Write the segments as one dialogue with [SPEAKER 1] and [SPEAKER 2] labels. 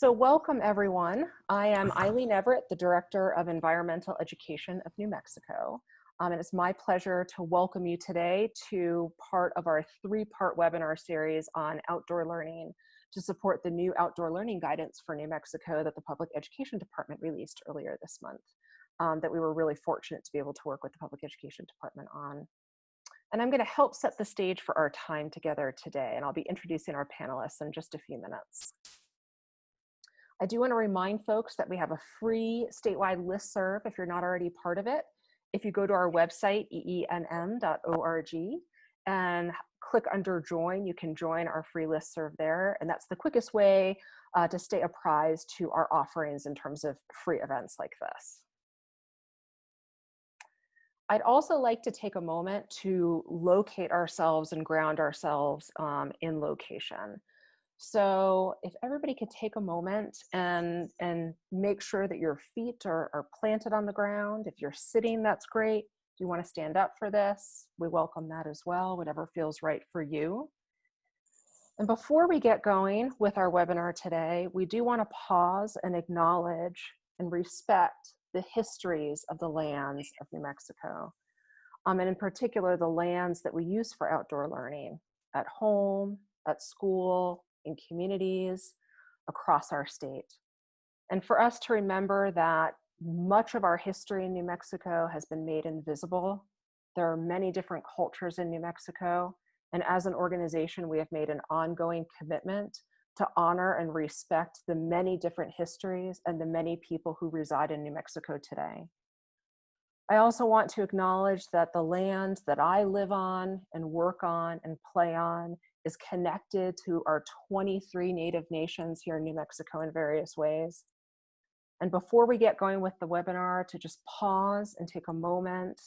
[SPEAKER 1] So welcome everyone. I am Eileen Everett, the Director of Environmental Education of New Mexico. And it's my pleasure to welcome you today to part of our three-part webinar series on outdoor learning to support the new outdoor learning guidance for New Mexico that the Public Education Department released earlier this month, that we were really fortunate to be able to work with the Public Education Department on. And I'm going to help set the stage for our time together today, and I'll be introducing our panelists in just a few minutes. I do want to remind folks that we have a free statewide listserv if you're not already part of it. If you go to our website, eenm.org, and click under join, you can join our free listserv there. And that's the quickest way to stay apprised to our offerings in terms of free events like this. I'd also like to take a moment to locate ourselves and ground ourselves in location. So if everybody could take a moment and make sure that your feet are planted on the ground. If you're sitting, that's great. If you want to stand up for this, we welcome that as well, whatever feels right for you. And before we get going with our webinar today, we do want to pause and acknowledge and respect the histories of the lands of New Mexico. And in particular, the lands that we use for outdoor learning at home, at school, in communities across our state. And for us to remember that much of our history in New Mexico has been made invisible. There are many different cultures in New Mexico. And as an organization, we have made an ongoing commitment to honor and respect the many different histories and the many people who reside in New Mexico today. I also want to acknowledge that the land that I live on and work on and play on is connected to our 23 Native nations here in New Mexico in various ways. And before we get going with the webinar, to just pause and take a moment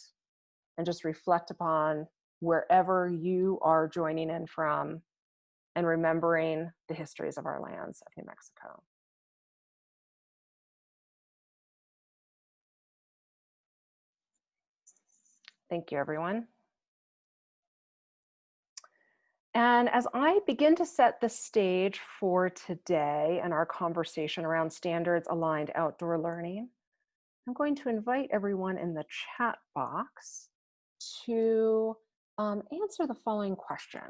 [SPEAKER 1] and just reflect upon wherever you are joining in from and remembering the histories of our lands of New Mexico. Thank you, everyone. And as I begin to set the stage for today and our conversation around standards-aligned outdoor learning, I'm going to invite everyone in the chat box to answer the following question.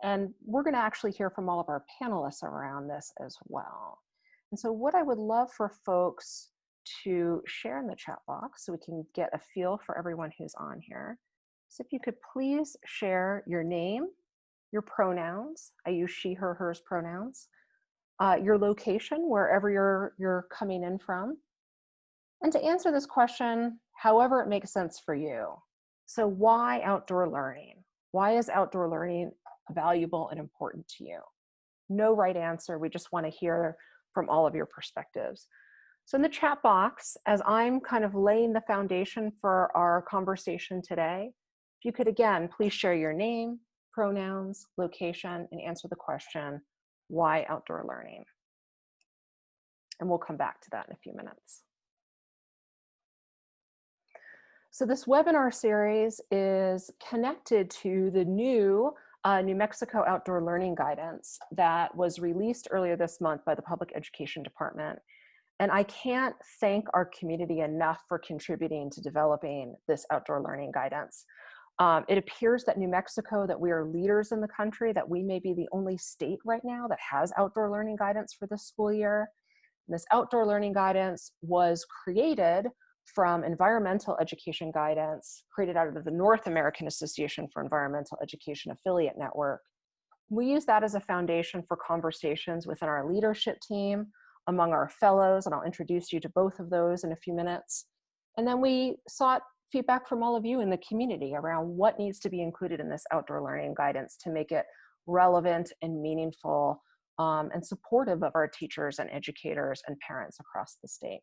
[SPEAKER 1] And we're going to actually hear from all of our panelists around this as well. And so what I would love for folks to share in the chat box so we can get a feel for everyone who's on here. So if you could please share your name, your pronouns, I use she, her, hers pronouns, your location, wherever you're coming in from, and to answer this question, however it makes sense for you. So why outdoor learning? Why is outdoor learning valuable and important to you? No right answer, we just want to hear from all of your perspectives. So in the chat box, as I'm kind of laying the foundation for our conversation today, if you could again, please share your name, pronouns, location, and answer the question, why outdoor learning? And we'll come back to that in a few minutes. So this webinar series is connected to the new New Mexico Outdoor Learning Guidance that was released earlier this month by the Public Education Department. And I can't thank our community enough for contributing to developing this outdoor learning guidance. It appears that New Mexico, that we are leaders in the country, that we may be the only state right now that has outdoor learning guidance for this school year. And this outdoor learning guidance was created from environmental education guidance created out of the North American Association for Environmental Education Affiliate Network. We use that as a foundation for conversations within our leadership team, among our fellows, and I'll introduce you to both of those in a few minutes. And then we sought feedback from all of you in the community around what needs to be included in this outdoor learning guidance to make it relevant and meaningful and supportive of our teachers and educators and parents across the state.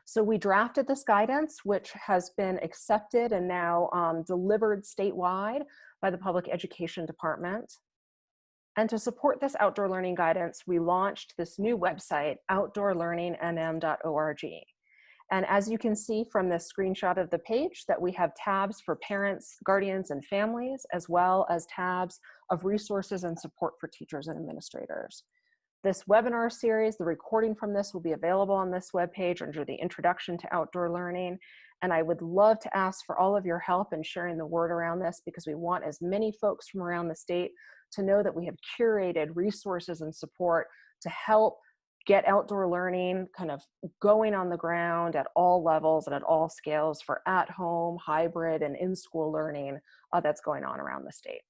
[SPEAKER 1] So we drafted this guidance, which has been accepted and now delivered statewide by the Public Education Department. And to support this outdoor learning guidance, we launched this new website, outdoorlearningnm.org. And as you can see from this screenshot of the page, that we have tabs for parents, guardians, and families, as well as tabs of resources and support for teachers and administrators. This webinar series, the recording from this will be available on this webpage under the Introduction to Outdoor Learning. And I would love to ask for all of your help in sharing the word around this, because we want as many folks from around the state to know that we have curated resources and support to help get outdoor learning kind of going on the ground at all levels and at all scales for at-home, hybrid, and in-school learning that's going on around the state.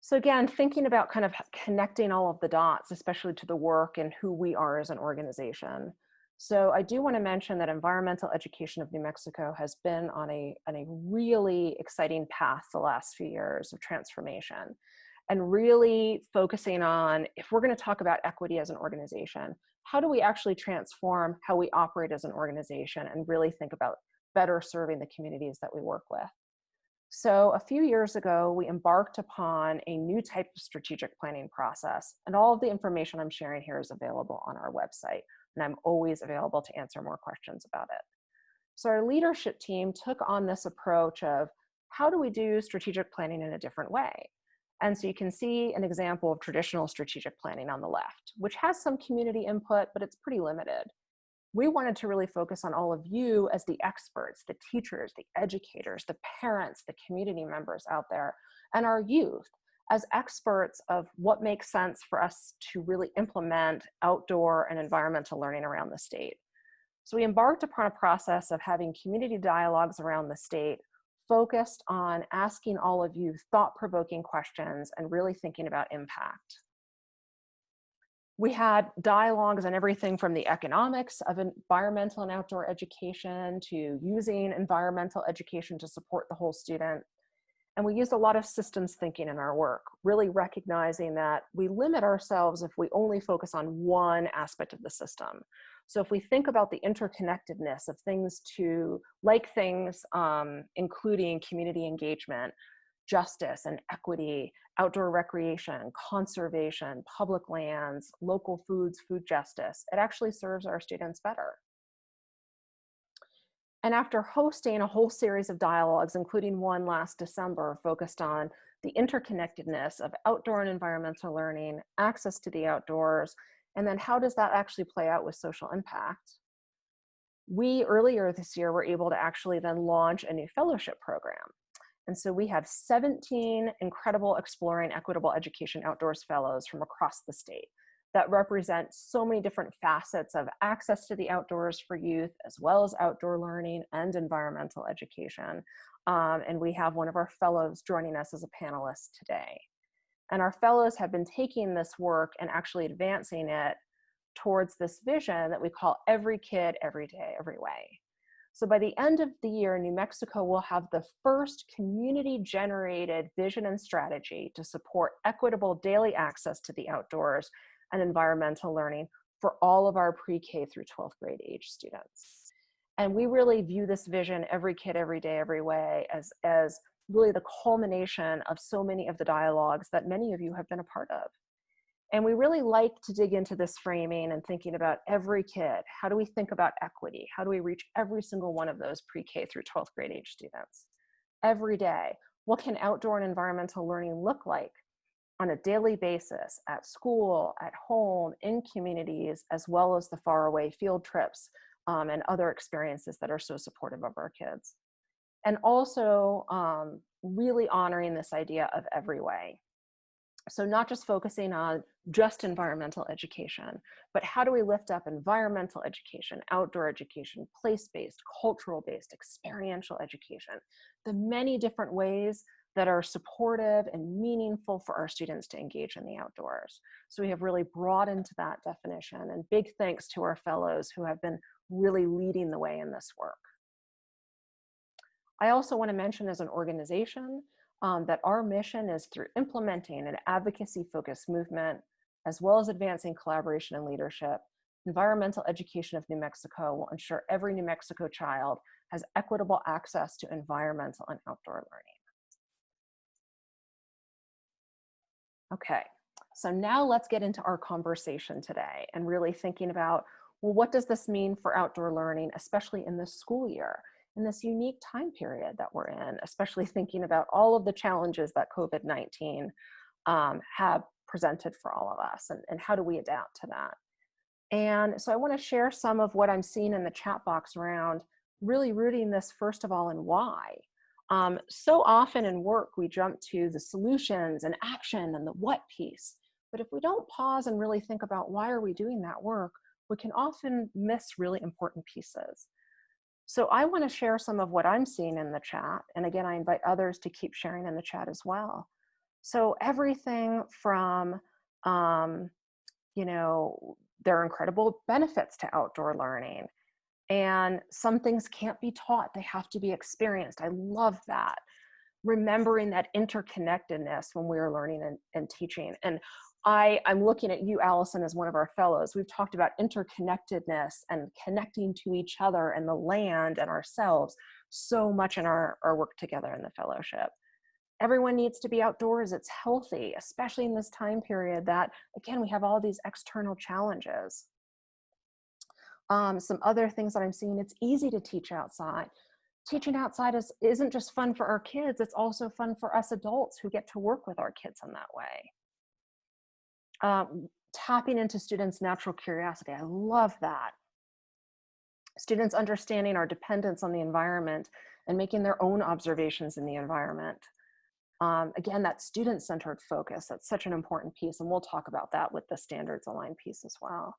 [SPEAKER 1] So again, thinking about kind of connecting all of the dots, especially to the work and who we are as an organization. So I do want to mention that Environmental Education of New Mexico has been on a really exciting path the last few years of transformation, and really focusing on, if we're going to talk about equity as an organization, how do we actually transform how we operate as an organization and really think about better serving the communities that we work with. So a few years ago, we embarked upon a new type of strategic planning process, and all of the information I'm sharing here is available on our website, and I'm always available to answer more questions about it. So our leadership team took on this approach of, how do we do strategic planning in a different way? And so you can see an example of traditional strategic planning on the left, which has some community input, but it's pretty limited. We wanted to really focus on all of you as the experts, the teachers, the educators, the parents, the community members out there, and our youth as experts of what makes sense for us to really implement outdoor and environmental learning around the state. So we embarked upon a process of having community dialogues around the state, focused on asking all of you thought-provoking questions and really thinking about impact. We had dialogues on everything from the economics of environmental and outdoor education to using environmental education to support the whole student. And we used a lot of systems thinking in our work, really recognizing that we limit ourselves if we only focus on one aspect of the system. So if we think about the interconnectedness of things including community engagement, justice and equity, outdoor recreation, conservation, public lands, local foods, food justice, it actually serves our students better. And after hosting a whole series of dialogues, including one last December, focused on the interconnectedness of outdoor and environmental learning, access to the outdoors, and then how does that actually play out with social impact? We, earlier this year, were able to actually then launch a new fellowship program. And so we have 17 incredible Exploring Equitable Education Outdoors Fellows from across the state that represent so many different facets of access to the outdoors for youth, as well as outdoor learning and environmental education. And we have one of our fellows joining us as a panelist today. And our fellows have been taking this work and actually advancing it towards this vision that we call Every Kid, Every Day, Every Way. So by the end of the year, New Mexico will have the first community-generated vision and strategy to support equitable daily access to the outdoors and environmental learning for all of our pre-K through 12th grade age students. And we really view this vision, Every Kid, Every Day, Every Way, as really the culmination of so many of the dialogues that many of you have been a part of. And we really like to dig into this framing and thinking about every kid. How do we think about equity? How do we reach every single one of those pre-K through 12th grade age students? Every day, what can outdoor and environmental learning look like on a daily basis at school, at home, in communities, as well as the faraway field trips and other experiences that are so supportive of our kids? And also really honoring this idea of every way. So not just focusing on just environmental education, but how do we lift up environmental education, outdoor education, place-based, cultural-based, experiential education, the many different ways that are supportive and meaningful for our students to engage in the outdoors. So we have really broadened that definition, and big thanks to our fellows who have been really leading the way in this work. I also want to mention as an organization that our mission is through implementing an advocacy-focused movement, as well as advancing collaboration and leadership, Environmental Education of New Mexico will ensure every New Mexico child has equitable access to environmental and outdoor learning. Okay, so now let's get into our conversation today and really thinking about, well, what does this mean for outdoor learning, especially in this school year? In this unique time period that we're in, especially thinking about all of the challenges that COVID-19 have presented for all of us, and how do we adapt to that. And so I want to share some of what I'm seeing in the chat box around really rooting this, first of all, in why. So often in work, we jump to the solutions and action and the what piece. But if we don't pause and really think about why are we doing that work, we can often miss really important pieces. So I want to share some of what I'm seeing in the chat. And again, I invite others to keep sharing in the chat as well. So everything from, um, you know, there are incredible benefits to outdoor learning. And some things can't be taught, they have to be experienced. I love that. Remembering that interconnectedness when we're learning and teaching. And I'm looking at you, Allison, as one of our fellows. We've talked about interconnectedness and connecting to each other and the land and ourselves so much in our work together in the fellowship. Everyone needs to be outdoors. It's healthy, especially in this time period that, again, we have all these external challenges. Some other things that I'm seeing, it's easy to teach outside. Teaching outside isn't just fun for our kids, it's also fun for us adults who get to work with our kids in that way. Tapping into students' natural curiosity, I love that. Students understanding our dependence on the environment and making their own observations in the environment. Again, that student-centered focus, that's such an important piece, and we'll talk about that with the standards aligned piece as well.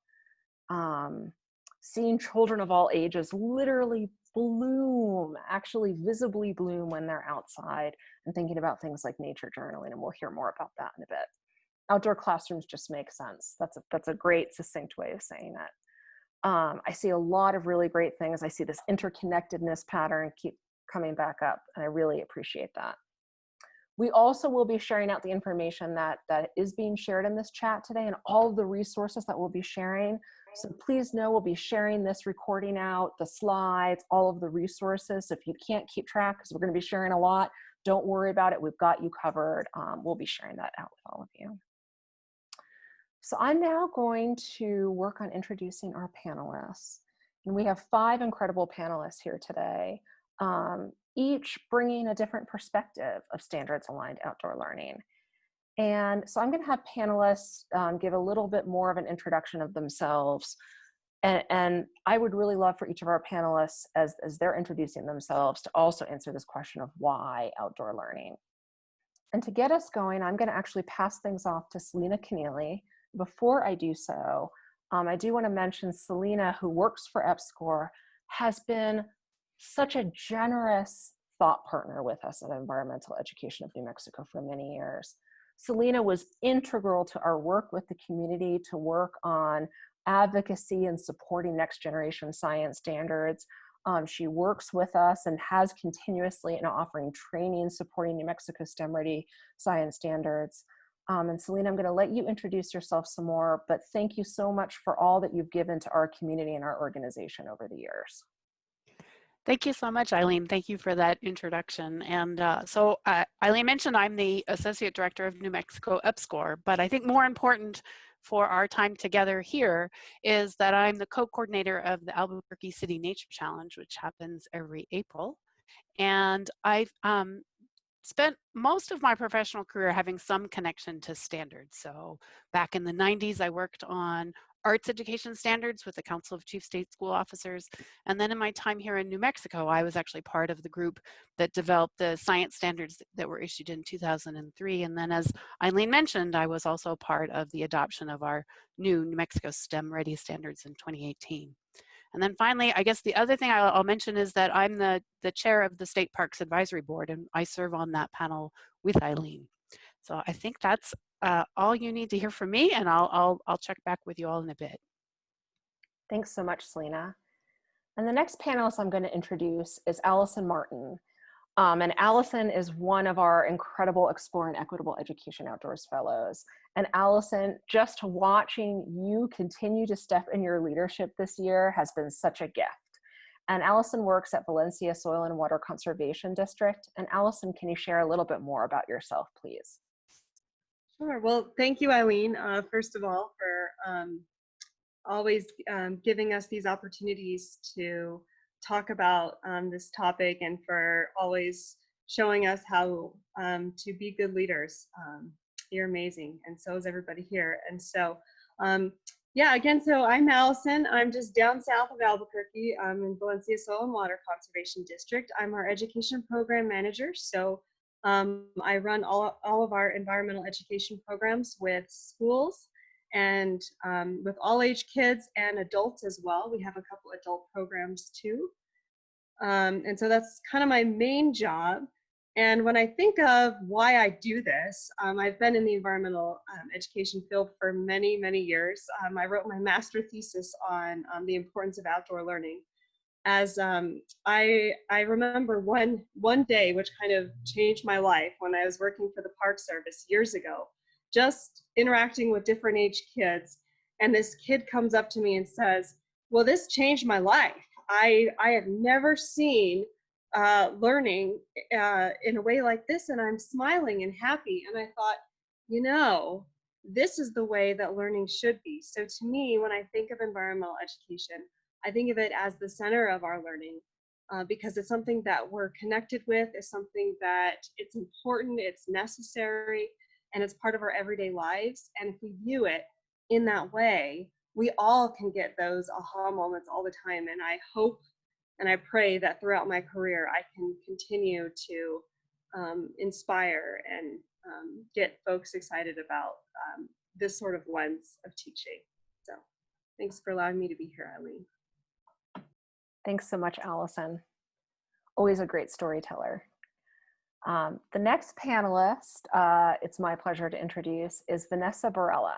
[SPEAKER 1] Seeing children of all ages literally bloom, actually visibly bloom when they're outside, and thinking about things like nature journaling, and we'll hear more about that in a bit. Outdoor classrooms just make sense. That's a great succinct way of saying it. I see a lot of really great things. I see this interconnectedness pattern keep coming back up, and I really appreciate that. We also will be sharing out the information that is being shared in this chat today and all of the resources that we'll be sharing. So please know we'll be sharing this recording out, the slides, all of the resources. So if you can't keep track, because we're going to be sharing a lot, don't worry about it. We've got you covered. We'll be sharing that out with all of you. So I'm now going to work on introducing our panelists. And we have 5 incredible panelists here today, each bringing a different perspective of standards aligned outdoor learning. And so I'm going to have panelists give a little bit more of an introduction of themselves. And I would really love for each of our panelists, as they're introducing themselves, to also answer this question of why outdoor learning. And to get us going, I'm going to actually pass things off to Selena Keneally. Before I do so, I do want to mention Selena, who works for EPSCoR, has been such a generous thought partner with us at Environmental Education of New Mexico for many years. Selena was integral to our work with the community to work on advocacy and supporting next generation science standards. She works with us and has continuously in offering training supporting New Mexico STEM Ready science standards. And Selena, I'm going to let you introduce yourself some more, but thank you so much for all that you've given to our community and our organization over the years.
[SPEAKER 2] Thank you so much, Eileen. Thank you for that introduction. And Eileen mentioned I'm the Associate Director of New Mexico EPSCoR, but I think more important for our time together here is that I'm the co-coordinator of the Albuquerque City Nature Challenge, which happens every April. And I've spent most of my professional career having some connection to standards. So back in the 90s, I worked on arts education standards with the Council of Chief State School Officers. And then in my time here in New Mexico, I was actually part of the group that developed the science standards that were issued in 2003. And then, as Eileen mentioned, I was also part of the adoption of our new New Mexico STEM Ready standards in 2018. And then finally, I guess the other thing I'll mention is that I'm the chair of the State Parks Advisory Board, and I serve on that panel with Eileen. So I think that's all you need to hear from me, and I'll check back with you all in a bit.
[SPEAKER 1] Thanks so much, Selena. And the next panelist I'm going to introduce is Allison Martin. And Allison is one of our incredible Exploring Equitable Education Outdoors Fellows. And Allison, just watching you continue to step in your leadership this year has been such a gift. And Allison works at Valencia Soil and Water Conservation District. And Allison, can you share a little bit more about yourself, please?
[SPEAKER 3] Sure. Well, thank you, Eileen, first of all, for always giving us these opportunities to talk about this topic, and for always showing us how to be good leaders you're amazing. And so is everybody here. And so, yeah, again, so I'm Allison. I'm just down south of Albuquerque. I'm in Valencia Soil and Water Conservation District. I'm our education program manager. So I run all of our environmental education programs with schools and with all age kids and adults as well. We have a couple adult programs too. And so that's kind of my main job. And when I think of why I do this, I've been in the environmental education field for many, many years. I wrote my master thesis on the importance of outdoor learning. As I remember one day, which kind of changed my life when I was working for the Park Service years ago, just interacting with different age kids. And this kid comes up to me and says, well, this changed my life. I have never seen learning in a way like this, and I'm smiling and happy. And I thought, you know, this is the way that learning should be. So to me, when I think of environmental education, I think of it as the center of our learning because it's something that we're connected with, it's something that it's important, it's necessary, and it's part of our everyday lives. And if we view it in that way, we all can get those aha moments all the time. And I hope and I pray that throughout my career, I can continue to inspire and get folks excited about this sort of lens of teaching. So thanks for allowing me to be here, Eileen.
[SPEAKER 1] Thanks so much, Allison. Always a great storyteller. The next panelist, it's my pleasure to introduce, is Vanessa Barela.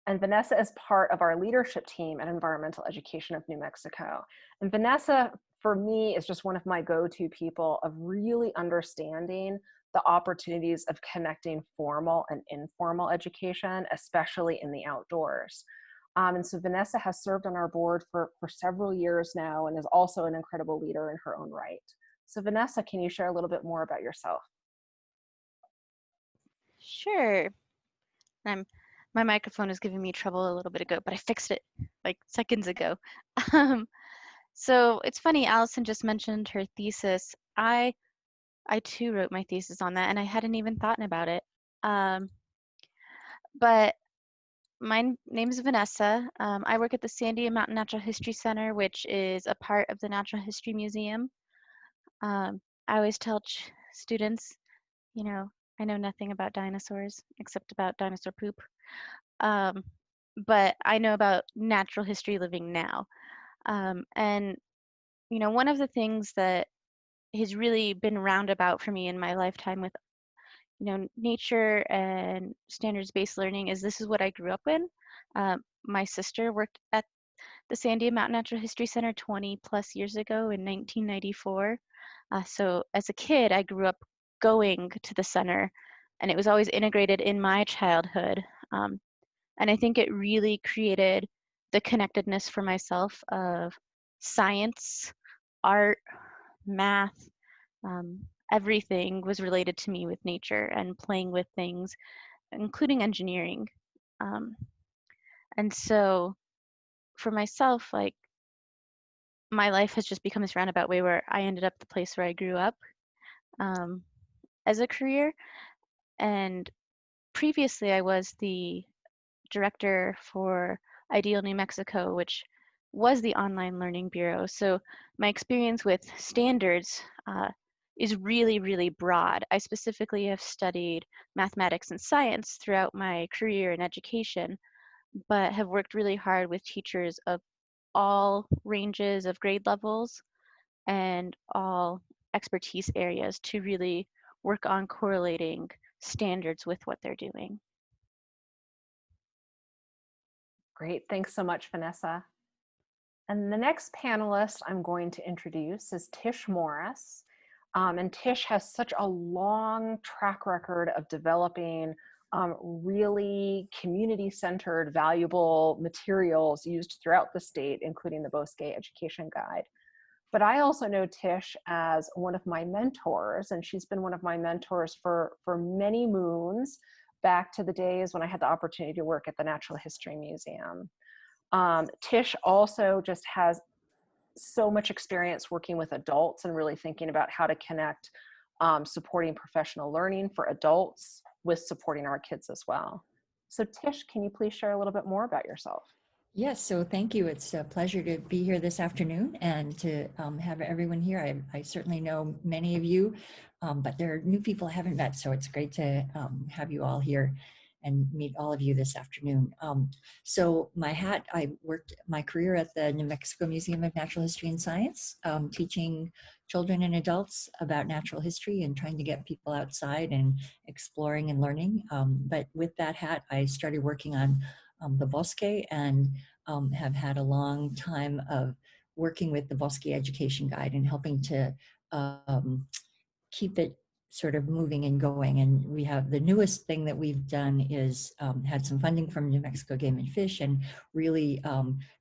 [SPEAKER 1] And Vanessa is part of our leadership team at Environmental Education of New Mexico. And Vanessa, for me, is just one of my go-to people of really understanding the opportunities of connecting formal and informal education, especially in the outdoors. And so Vanessa has served on our board for several years now and is also an incredible leader in her own right. So Vanessa, can you share a little bit more about yourself?
[SPEAKER 4] Sure. My microphone was giving me trouble a little bit ago, but I fixed it like seconds ago. So it's funny, Allison just mentioned her thesis. I too wrote my thesis on that, and I hadn't even thought about it. But my name is Vanessa. I work at the Sandia Mountain Natural History Center, which is a part of the Natural History Museum. I always tell students, you know, I know nothing about dinosaurs except about dinosaur poop. But I know about natural history living now. And, you know, one of the things that has really been roundabout for me in my lifetime with, you know, nature and standards-based learning is this is what I grew up in. My sister worked at the Sandia Mountain Natural History Center 20 plus years ago in 1994. So as a kid, I grew up going to the center, and it was always integrated in my childhood. And I think it really created the connectedness for myself of science, art, math, everything was related to me with nature and playing with things, including engineering. And so for myself, like, my life has just become this roundabout way where I ended up the place where I grew up as a career. And previously I was the director for Ideal New Mexico, which was the online learning bureau. So my experience with standards is really, really broad. I specifically have studied mathematics and science throughout my career in education, but have worked really hard with teachers of all ranges of grade levels and all expertise areas to really work on correlating standards with what they're doing.
[SPEAKER 1] Great, thanks so much, Vanessa. And the next panelist I'm going to introduce is Tish Morris. And Tish has such a long track record of developing really community-centered, valuable materials used throughout the state, including the Bosque Education Guide. But I also know Tish as one of my mentors, and she's been one of my mentors for many moons, back to the days when I had the opportunity to work at the Natural History Museum. Tish also just has so much experience working with adults and really thinking about how to connect supporting professional learning for adults with supporting our kids as well. So Tish, can you please share a little bit more about yourself?
[SPEAKER 5] Yes, so thank you. It's a pleasure to be here this afternoon and to have everyone here. I certainly know many of you, but there are new people I haven't met, so it's great to have you all here and meet all of you this afternoon. So I worked my career at the New Mexico Museum of Natural History and Science, teaching children and adults about natural history and trying to get people outside and exploring and learning. But with that hat, I started working on the Bosque and have had a long time of working with the Bosque Education Guide and helping to keep it sort of moving and going. And we have the newest thing that we've done is had some funding from New Mexico Game and Fish and really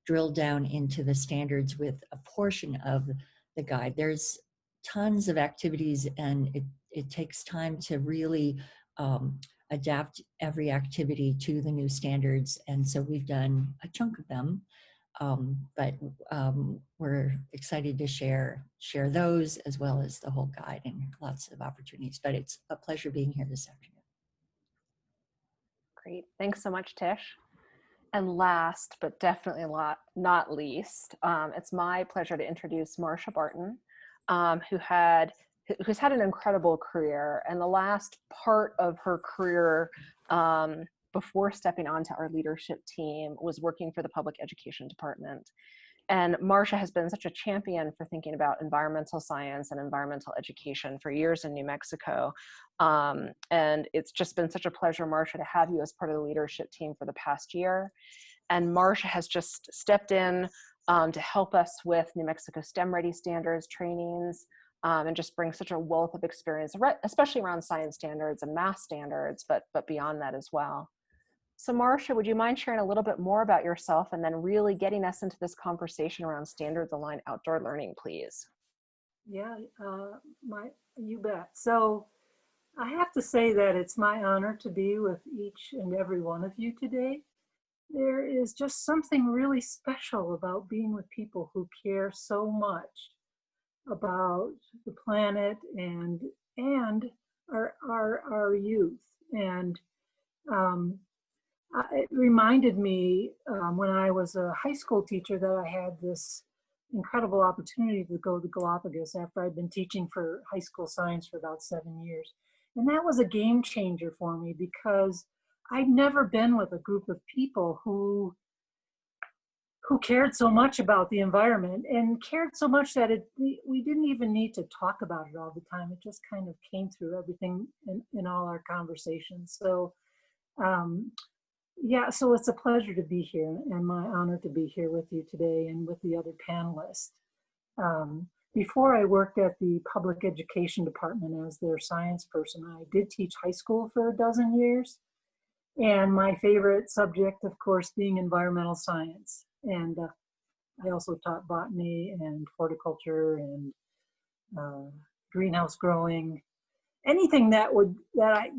[SPEAKER 5] drilled down into the standards with a portion of the guide. There's tons of activities and it takes time to really adapt every activity to the new standards. And so we've done a chunk of them, but we're excited to share those as well as the whole guide and lots of opportunities. But it's a pleasure being here this afternoon.
[SPEAKER 1] Great, thanks so much, Tish. And last, but definitely not least, it's my pleasure to introduce Marcia Barton, who's had an incredible career. And the last part of her career before stepping onto our leadership team was working for the Public Education Department. And Marcia has been such a champion for thinking about environmental science and environmental education for years in New Mexico. And it's just been such a pleasure, Marcia, to have you as part of the leadership team for the past year. And Marcia has just stepped in to help us with New Mexico STEM Ready Standards trainings, and just bring such a wealth of experience, especially around science standards and math standards, but beyond that as well. So Marcia, would you mind sharing a little bit more about yourself and then really getting us into this conversation around standards aligned outdoor learning, please?
[SPEAKER 6] Yeah, you bet. So I have to say that it's my honor to be with each and every one of you today. There is just something really special about being with people who care so much about the planet and our youth. And it reminded me when I was a high school teacher that I had this incredible opportunity to go to Galapagos after I'd been teaching for high school science for about 7 years. And that was a game changer for me because I'd never been with a group of people who cared so much about the environment and cared so much that we didn't even need to talk about it all the time. It just kind of came through everything in all our conversations. So yeah, so it's a pleasure to be here and my honor to be here with you today and with the other panelists. Before I worked at the Public Education Department as their science person, I did teach high school for 12 years. And my favorite subject, of course, being environmental science. And I also taught botany and horticulture and greenhouse growing, anything that would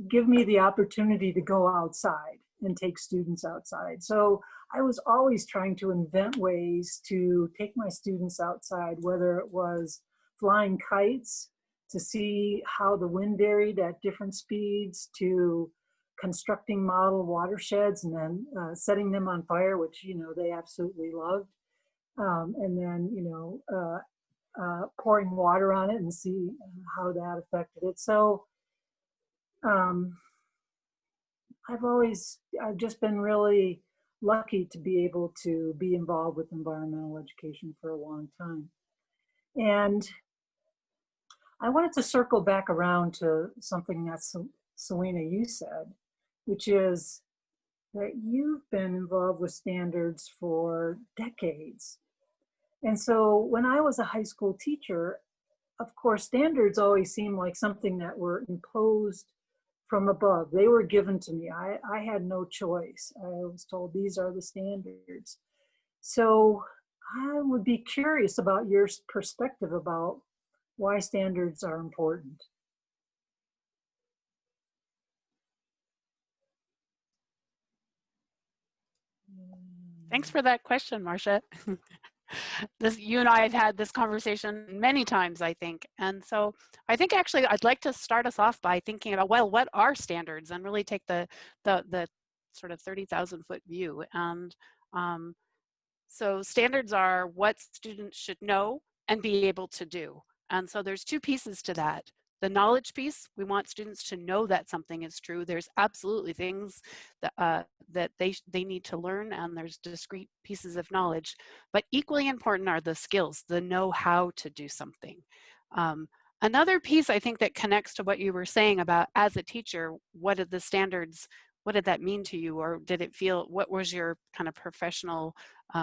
[SPEAKER 6] give me the opportunity to go outside and take students outside. So I was always trying to invent ways to take my students outside, whether it was flying kites to see how the wind varied at different speeds, to constructing model watersheds and then setting them on fire, which, they absolutely loved. And then, pouring water on it and see how that affected it. So I've just been really lucky to be able to be involved with environmental education for a long time. And I wanted to circle back around to something that Selena, you said, which is that you've been involved with standards for decades. And so when I was a high school teacher, of course, standards always seemed like something that were imposed from above. They were given to me. I had no choice. I was told these are the standards. So I would be curious about your perspective about why standards are important.
[SPEAKER 2] Thanks for that question, Marcia. You and I have had this conversation many times, I think. And so I think actually I'd like to start us off by thinking about, well, what are standards, and really take the sort of 30,000 foot view. And um, so standards are what students should know and be able to do. And so there's two pieces to that. The knowledge piece, we want students to know that something is true. There's absolutely things that they need to learn, and there's discrete pieces of knowledge. But equally important are the skills, the know-how to do something. Another piece I think that connects to what you were saying about, as a teacher, what did the standards, what did that mean to you? Or did it feel, what was your kind of professional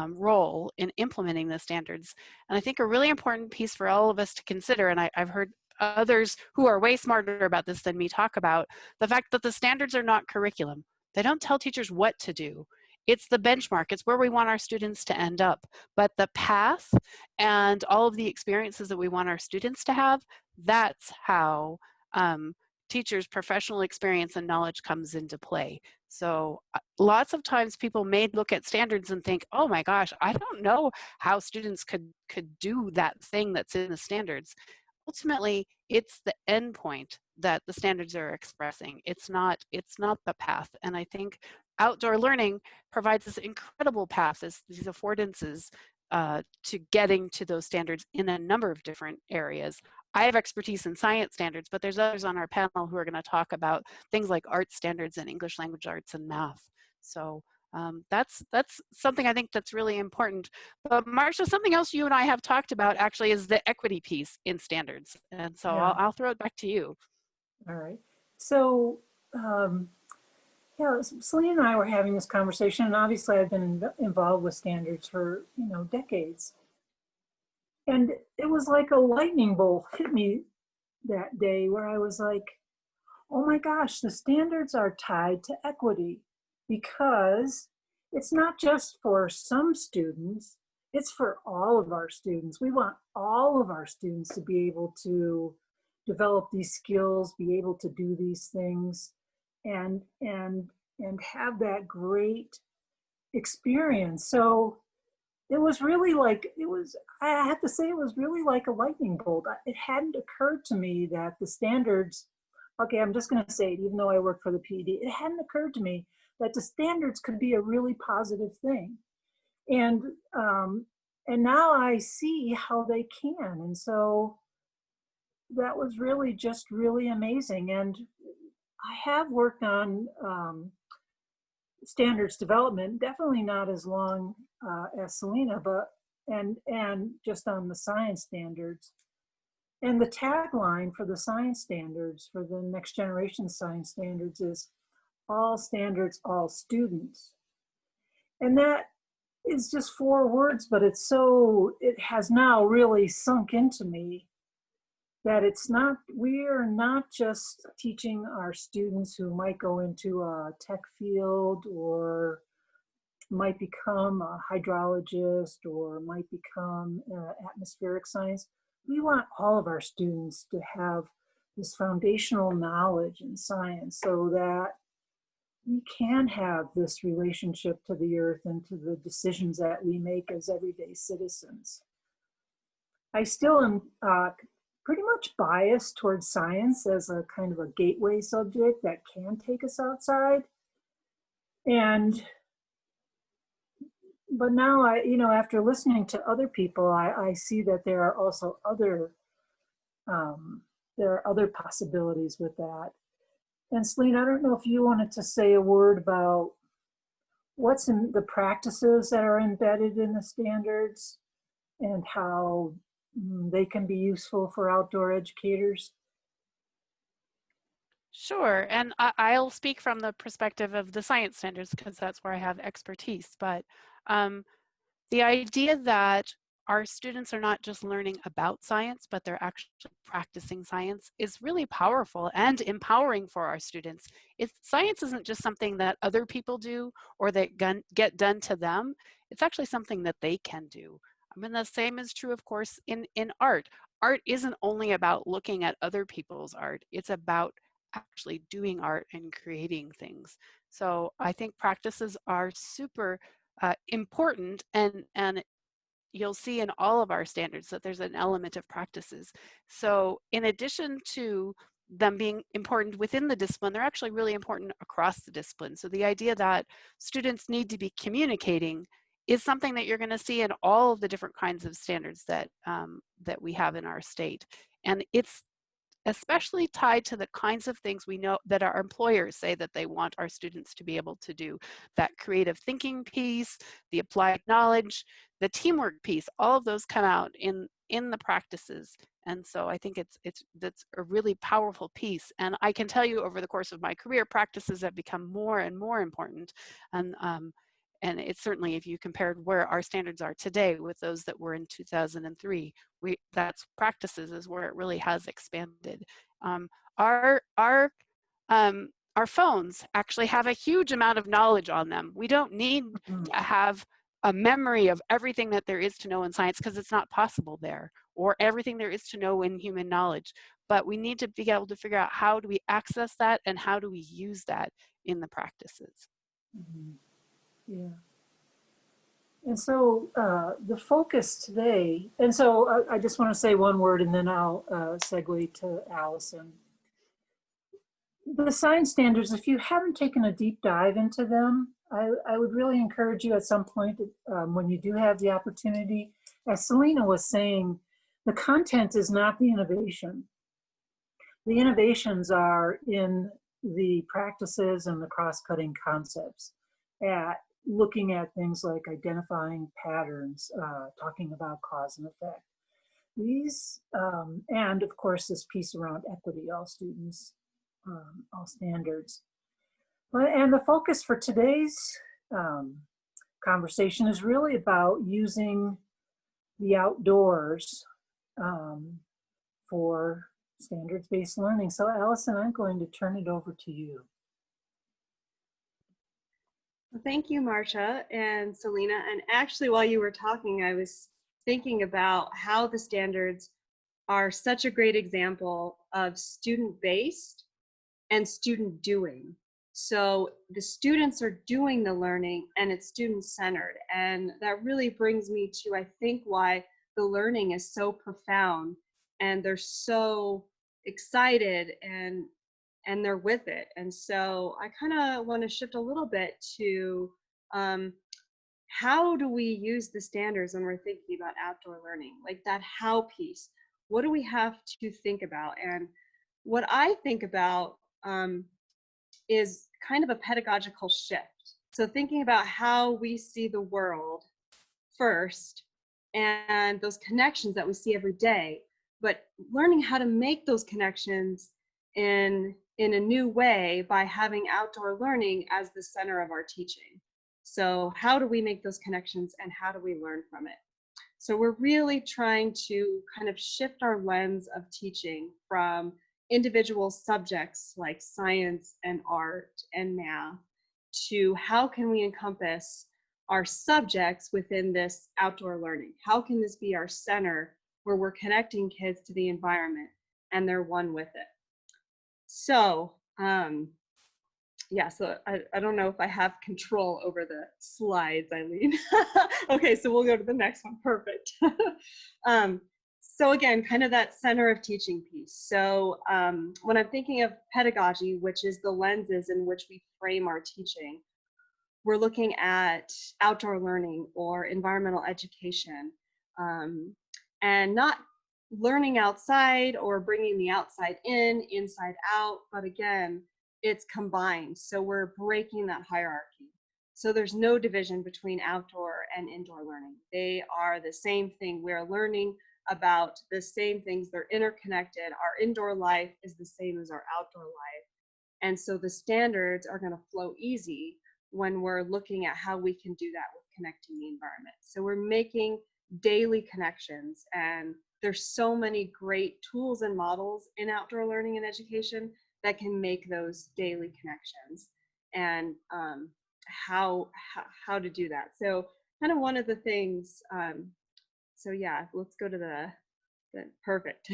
[SPEAKER 2] role in implementing the standards? And I think a really important piece for all of us to consider, and I've heard others who are way smarter about this than me talk about, the fact that the standards are not curriculum. They don't tell teachers what to do. It's the benchmark. It's where we want our students to end up. But the path and all of the experiences that we want our students to have, that's how teachers' professional experience and knowledge comes into play. So lots of times people may look at standards and think, oh my gosh, I don't know how students could do that thing that's in the standards. Ultimately, it's the end point that the standards are expressing. It's not the path. And I think outdoor learning provides this incredible path, these affordances to getting to those standards in a number of different areas. I have expertise in science standards, but there's others on our panel who are going to talk about things like art standards and English language arts and math. So that's something I think that's really important. But Marcia, something else you and I have talked about actually is the equity piece in standards. And so
[SPEAKER 6] Yeah.
[SPEAKER 2] I'll throw it back to you.
[SPEAKER 6] All right. So, yeah, Selena and I were having this conversation, and obviously I've been involved with standards for, decades. And it was like a lightning bolt hit me that day where I was like, oh my gosh, the standards are tied to equity, because it's not just for some students, it's for all of our students. We want all of our students to be able to develop these skills, be able to do these things, and have that great experience. So it was really like, I have to say, it was really like a lightning bolt. It hadn't occurred to me that the standards, okay, I'm just going to say it, even though I work for the PD, it hadn't occurred to me that the standards could be a really positive thing. And now I see how they can. And so that was really just really amazing. And I have worked on standards development, definitely not as long as Selena, but and just on the science standards. And the tagline for the science standards, for the next generation science standards, is all standards, all students. And that is just 4 words, but it has now really sunk into me that we're not just teaching our students who might go into a tech field or might become a hydrologist or might become atmospheric science. We want all of our students to have this foundational knowledge in science so that we can have this relationship to the earth and to the decisions that we make as everyday citizens. I still am pretty much biased towards science as a kind of a gateway subject that can take us outside. But now after listening to other people, I see that there are also other possibilities with that. And Selena, I don't know if you wanted to say a word about what's in the practices that are embedded in the standards and how they can be useful for outdoor educators.
[SPEAKER 2] Sure, and I'll speak from the perspective of the science standards because that's where I have expertise. But the idea that our students are not just learning about science, but they're actually practicing science is really powerful and empowering for our students. Science isn't just something that other people do or that get done to them. It's actually something that they can do. I mean, the same is true, of course, in art. Art isn't only about looking at other people's art. It's about actually doing art and creating things. So I think practices are super important, and you'll see in all of our standards that there's an element of practices. So in addition to them being important within the discipline, they're actually really important across the discipline. So the idea that students need to be communicating is something that you're going to see in all of the different kinds of standards that, that we have in our state. And it's especially tied to the kinds of things we know that our employers say that they want our students to be able to do. That creative thinking piece, the applied knowledge, the teamwork piece, all of those come out in the practices. And so I think that's a really powerful piece. And I can tell you over the course of my career, practices have become more and more important. And it's certainly, if you compared where our standards are today with those that were in 2003, that's practices is where it really has expanded. Our phones actually have a huge amount of knowledge on them. We don't need to have a memory of everything that there is to know in science, because it's not possible there, or everything there is to know in human knowledge. But we need to be able to figure out how do we access that and how do we use that in the practices.
[SPEAKER 6] Mm-hmm. Yeah. And so the focus today, and so I just want to say one word and then I'll segue to Allison. The science standards, if you haven't taken a deep dive into them, I would really encourage you at some point when you do have the opportunity. As Selena was saying, the content is not the innovation. The innovations are in the practices and the cross-cutting concepts, at looking at things like identifying patterns, talking about cause and effect. These, and of course, this piece around equity, all students, all standards. And the focus for today's conversation is really about using the outdoors for standards-based learning. So Allison, I'm going to turn it over to you.
[SPEAKER 3] Well, thank you, Marcia and Selena. And actually, while you were talking, I was thinking about how the standards are such a great example of student-based and student doing. So the students are doing the learning and it's student-centered. And that really brings me to, I think, why the learning is so profound and they're so excited and they're with it. And so I kind of want to shift a little bit to how do we use the standards when we're thinking about outdoor learning, like that how piece. What do we have to think about? And what I think about is kind of a pedagogical shift. So thinking about how we see the world first and those connections that we see every day, but learning how to make those connections in a new way by having outdoor learning as the center of our teaching. So how do we make those connections and how do we learn from it? So we're really trying to kind of shift our lens of teaching from individual subjects like science and art and math to how can we encompass our subjects within this outdoor learning? How can this be our center where we're connecting kids to the environment and they're one with it? So, yeah, so I don't know if I have control over the slides, Eileen. Okay, so we'll go to the next one, perfect. So again, kind of that center of teaching piece. So when I'm thinking of pedagogy, which is the lenses in which we frame our teaching, we're looking at outdoor learning or environmental education, and not learning outside or bringing the outside in, inside out, but again, it's combined. So we're breaking that hierarchy. So there's no division between outdoor and indoor learning. They are the same thing. We're learning about the same things. They're interconnected. Our indoor life is the same as our outdoor life. And so the standards are going to flow easy when we're looking at how we can do that with connecting the environment. So we're making daily connections, and there's so many great tools and models in outdoor learning and education that can make those daily connections and how to do that. So kind of one of the things, so yeah, let's go to the perfect.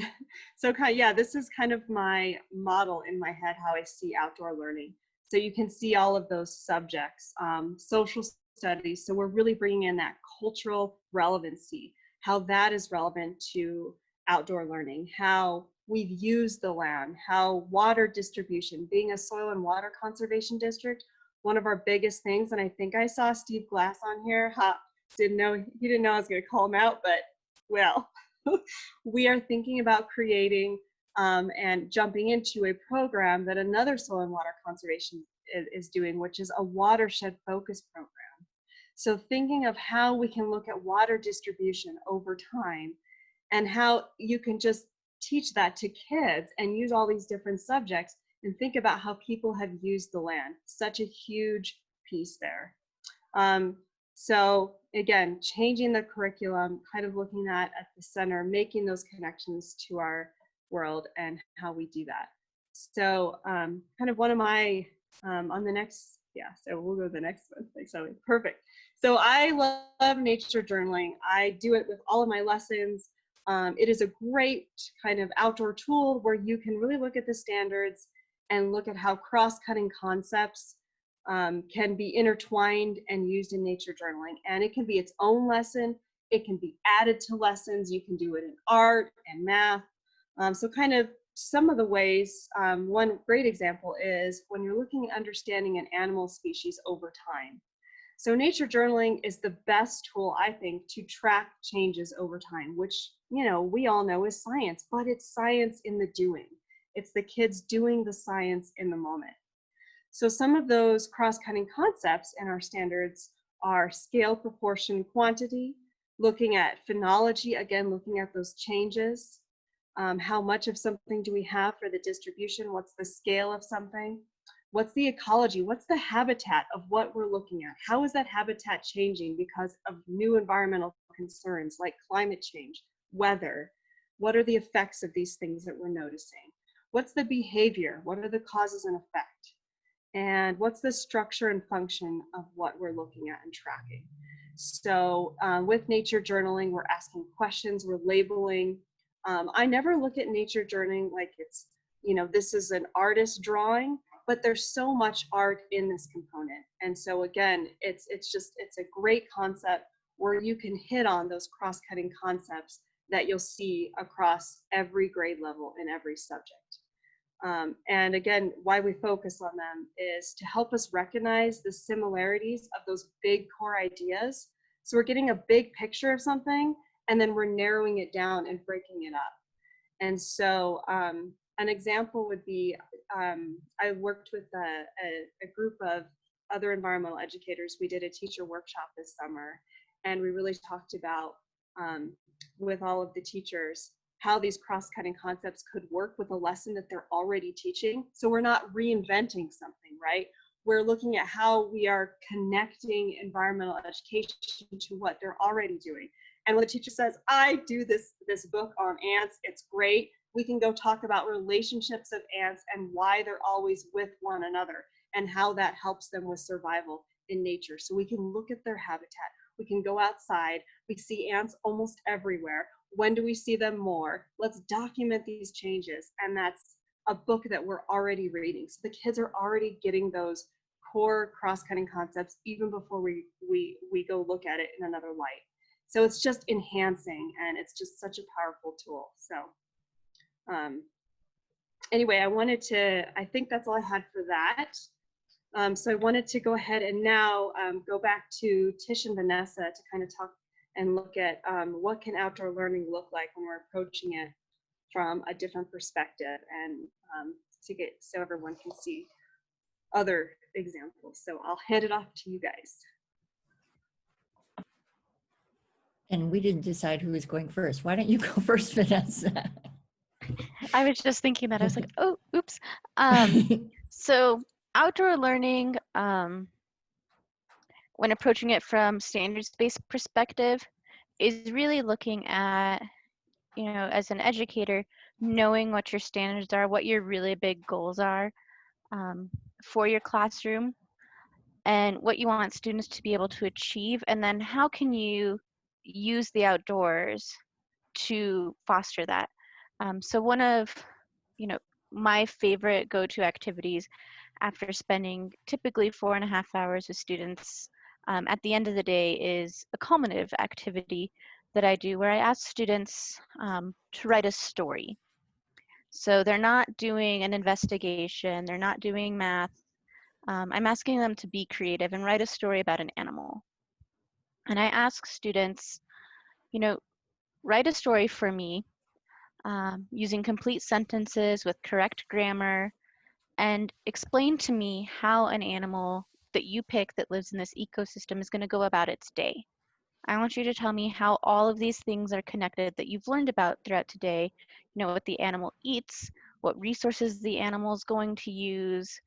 [SPEAKER 3] So yeah, this is kind of my model in my head, how I see outdoor learning. So you can see all of those subjects, social studies. So we're really bringing in that cultural relevancy, how that is relevant to outdoor learning, how we've used the land, how water distribution, being a soil and water conservation district, one of our biggest things, and I think I saw Steve Glass on here, he didn't know I was going to call him out, but well, we are thinking about creating and jumping into a program that another soil and water conservation is doing, which is a watershed focus program. So thinking of how we can look at water distribution over time and how you can just teach that to kids and use all these different subjects and think about how people have used the land. Such a huge piece there. So again, changing the curriculum, kind of looking at the center, making those connections to our world and how we do that. So kind of one of my, on the next, so we'll go to the next one. Thanks, Ellie. Perfect. So I love nature journaling. I do it with all of my lessons. It is a great kind of outdoor tool where you can really look at the standards and look at how cross-cutting concepts can be intertwined and used in nature journaling. And it can be its own lesson. It can be added to lessons. You can do it in art and math. So kind of some of the ways, one great example is when you're looking at understanding an animal species over time. So nature journaling is the best tool, I think, to track changes over time, which, you know, we all know is science, but it's science in the doing. It's the kids doing the science in the moment. So some of those cross-cutting concepts in our standards are scale, proportion, quantity, looking at phenology, again, looking at those changes. How much of something do we have for the distribution? What's the scale of something? What's the ecology? What's the habitat of what we're looking at? How is that habitat changing because of new environmental concerns like climate change, weather? What are the effects of these things that we're noticing? What's the behavior? What are the causes and effect? And what's the structure and function of what we're looking at and tracking? So with nature journaling, we're asking questions, we're labeling. I never look at nature journaling like it's, you know, this is an artist drawing, but there's so much art in this component. And so again, it's a great concept where you can hit on those cross-cutting concepts that you'll see across every grade level in every subject. And again, why we focus on them is to help us recognize the similarities of those big core ideas. So we're getting a big picture of something, and then we're narrowing it down and breaking it up. And so an example would be, I worked with a group of other environmental educators. We did a teacher workshop this summer, and we really talked about, with all of the teachers, how these cross-cutting concepts could work with a lesson that they're already teaching. So we're not reinventing something, right? We're looking at how we are connecting environmental education to what they're already doing. And when the teacher says, I do this book on ants, it's great. We can go talk about relationships of ants and why they're always with one another and how that helps them with survival in nature. So we can look at their habitat. We can go outside. We see ants almost everywhere. When do we see them more? Let's document these changes. And that's a book that we're already reading. So the kids are already getting those core cross-cutting concepts even before we go look at it in another light. So it's just enhancing, and it's just such a powerful tool. So anyway, I think that's all I had for that. So I wanted to go ahead and now go back to Tish and Vanessa to kind of talk and look at what can outdoor learning look like when we're approaching it from a different perspective, and so everyone can see other examples. So I'll hand it off to you guys.
[SPEAKER 5] And we didn't decide who was going first. Why don't you go first, Vanessa?
[SPEAKER 4] I was just thinking that. I was like, oh, oops. So outdoor learning, when approaching it from standards-based perspective, is really looking at, you know, as an educator, knowing what your standards are, what your really big goals are for your classroom, and what you want students to be able to achieve, and then how can you use the outdoors to foster that. So one of, you know, my favorite go-to activities after spending typically 4.5 hours with students at the end of the day is a culminative activity that I do where I ask students to write a story. So they're not doing an investigation, they're not doing math. I'm asking them to be creative and write a story about an animal. And I ask students, you know, write a story for me using complete sentences with correct grammar, and explain to me how an animal that you pick that lives in this ecosystem is going to go about its day. I want you to tell me how all of these things are connected that you've learned about throughout today. You know, what the animal eats, what resources the animal is going to use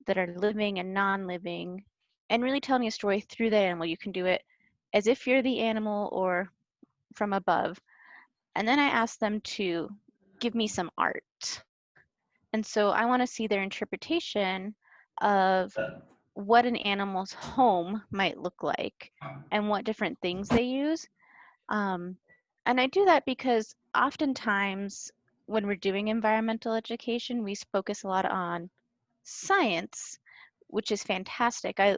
[SPEAKER 4] that are living and non-living, and really tell me a story through that animal. You can do it as if you're the animal or from above. And then I ask them to give me some art. And so I want to see their interpretation of what an animal's home might look like and what different things they use. And I do that because oftentimes when we're doing environmental education, we focus a lot on science, which is fantastic. I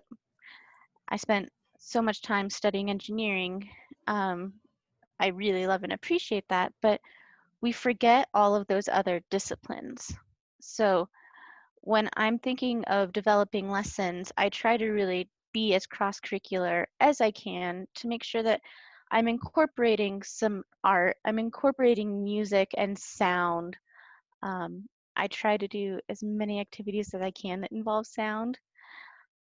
[SPEAKER 4] spent so much time studying engineering. I really love and appreciate that, but we forget all of those other disciplines. So when I'm thinking of developing lessons, I try to really be as cross-curricular as I can to make sure that I'm incorporating some art, I'm incorporating music and sound. I try to do as many activities as I can that involve sound,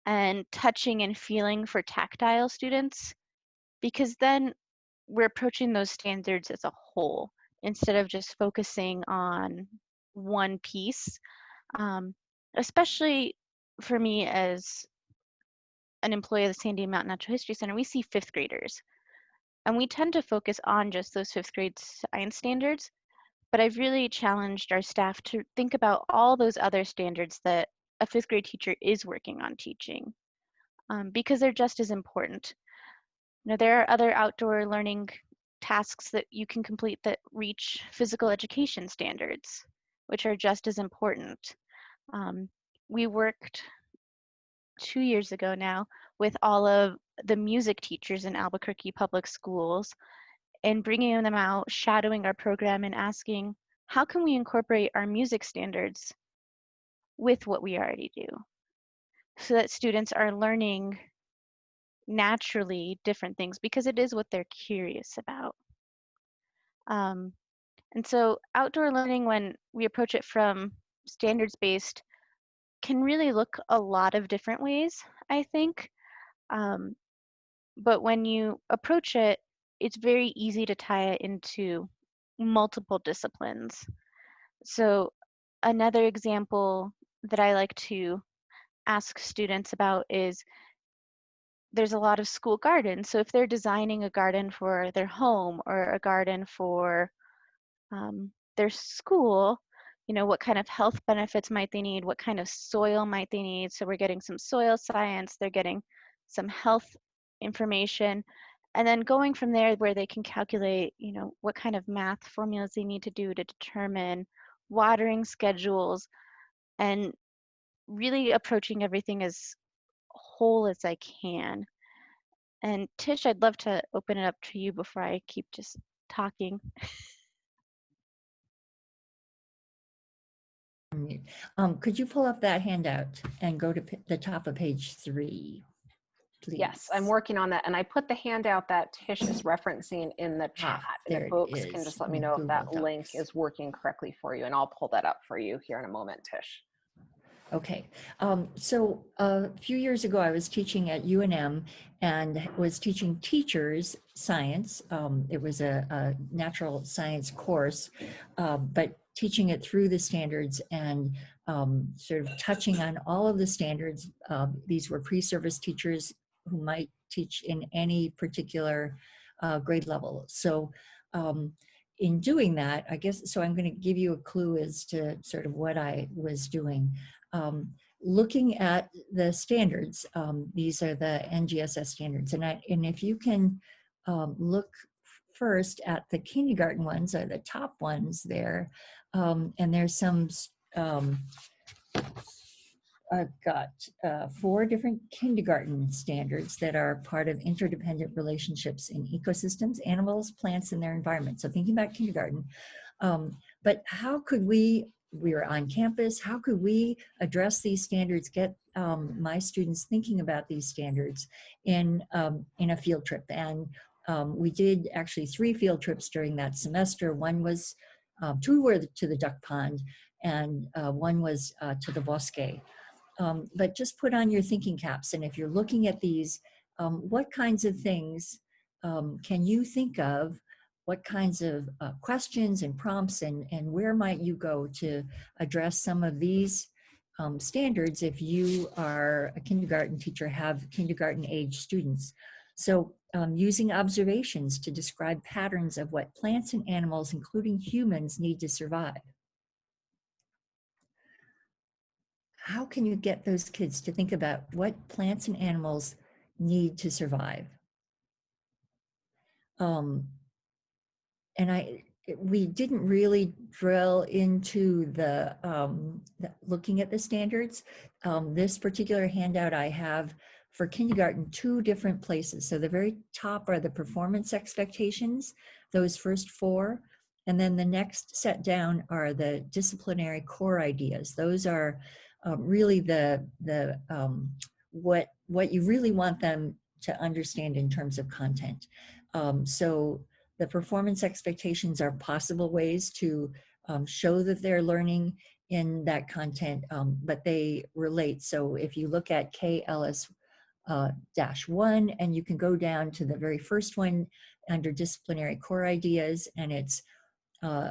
[SPEAKER 4] and touching and feeling for tactile students, because then we're approaching those standards as a whole instead of just focusing on one piece. Um, Especially for me as an employee of the Sandy Mountain Natural History Center, we see fifth graders, and we tend to focus on just those fifth grade science standards. But I've really challenged our staff to think about all those other standards that a fifth grade teacher is working on teaching, because they're just as important. You know, there are other outdoor learning tasks that you can complete that reach physical education standards, which are just as important. We worked 2 years ago now with all of the music teachers in Albuquerque Public Schools and bringing them out, shadowing our program and asking, how can we incorporate our music standards with what we already do so that students are learning naturally different things because it is what they're curious about. And so outdoor learning, when we approach it from standards-based, can really look a lot of different ways, I think. But when you approach it, it's very easy to tie it into multiple disciplines. So another example that I like to ask students about is there's a lot of school gardens. So if they're designing a garden for their home or a garden for their school, you know, what kind of health benefits might they need? What kind of soil might they need? So we're getting some soil science, they're getting some health information, and then going from there where they can calculate, you know, what kind of math formulas they need to do to determine watering schedules, and really approaching everything as whole as I can. And Tish, I'd love to open it up to you before I keep just talking.
[SPEAKER 5] Could you pull up that handout and go to the top of page 3, please?
[SPEAKER 1] Yes, I'm working on that. And I put the handout that Tish is referencing in the chat.
[SPEAKER 5] There
[SPEAKER 1] And
[SPEAKER 5] it
[SPEAKER 1] folks can
[SPEAKER 5] is
[SPEAKER 1] just let me
[SPEAKER 5] in
[SPEAKER 1] know if that
[SPEAKER 5] Google
[SPEAKER 1] link
[SPEAKER 5] Docs.
[SPEAKER 1] is working correctly for you. And I'll pull that up for you here in a moment, Tish.
[SPEAKER 5] Okay, so a few years ago, I was teaching at UNM and was teaching teachers science. It was a natural science course, but teaching it through the standards and sort of touching on all of the standards. These were pre-service teachers who might teach in any particular grade level. So in doing that, I guess, so I'm going to give you a clue as to sort of what I was doing. Looking at the standards, these are the NGSS standards, and if you can look first at the kindergarten ones, or the top ones there, and there's some I've got 4 different kindergarten standards that are part of interdependent relationships in ecosystems, animals, plants, and their environment. So thinking about kindergarten, but how could we are on campus, how could we address these standards, get my students thinking about these standards in a field trip? And we did actually 3 field trips during that semester. One was, 2 were to the duck pond, and 1 was to the bosque. But just put on your thinking caps. And if you're looking at these, what kinds of things can you think of? What kinds of questions and prompts, and where might you go to address some of these standards if you are a kindergarten teacher, have kindergarten age students? So using observations to describe patterns of what plants and animals, including humans, need to survive. How can you get those kids to think about what plants and animals need to survive? And we didn't really drill into the looking at the standards. This particular handout I have for kindergarten, 2 different places. So the very top are the performance expectations, those first 4. And then the next set down are the disciplinary core ideas. Those are really what you really want them to understand in terms of content. So the performance expectations are possible ways to show that they're learning in that content, but they relate. So if you look at KLS -1, and you can go down to the very first one under disciplinary core ideas, and it's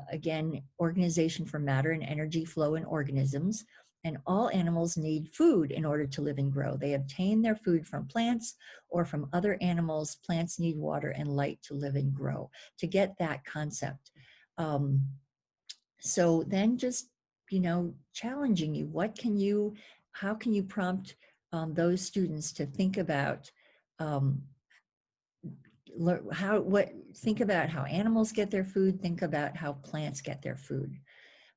[SPEAKER 5] again, organization for matter and energy flow in organisms. And all animals need food in order to live and grow. They obtain their food from plants or from other animals. Plants need water and light to live and grow. To get that concept. So then just, challenging you, how can you prompt those students to think about think about how animals get their food, think about how plants get their food,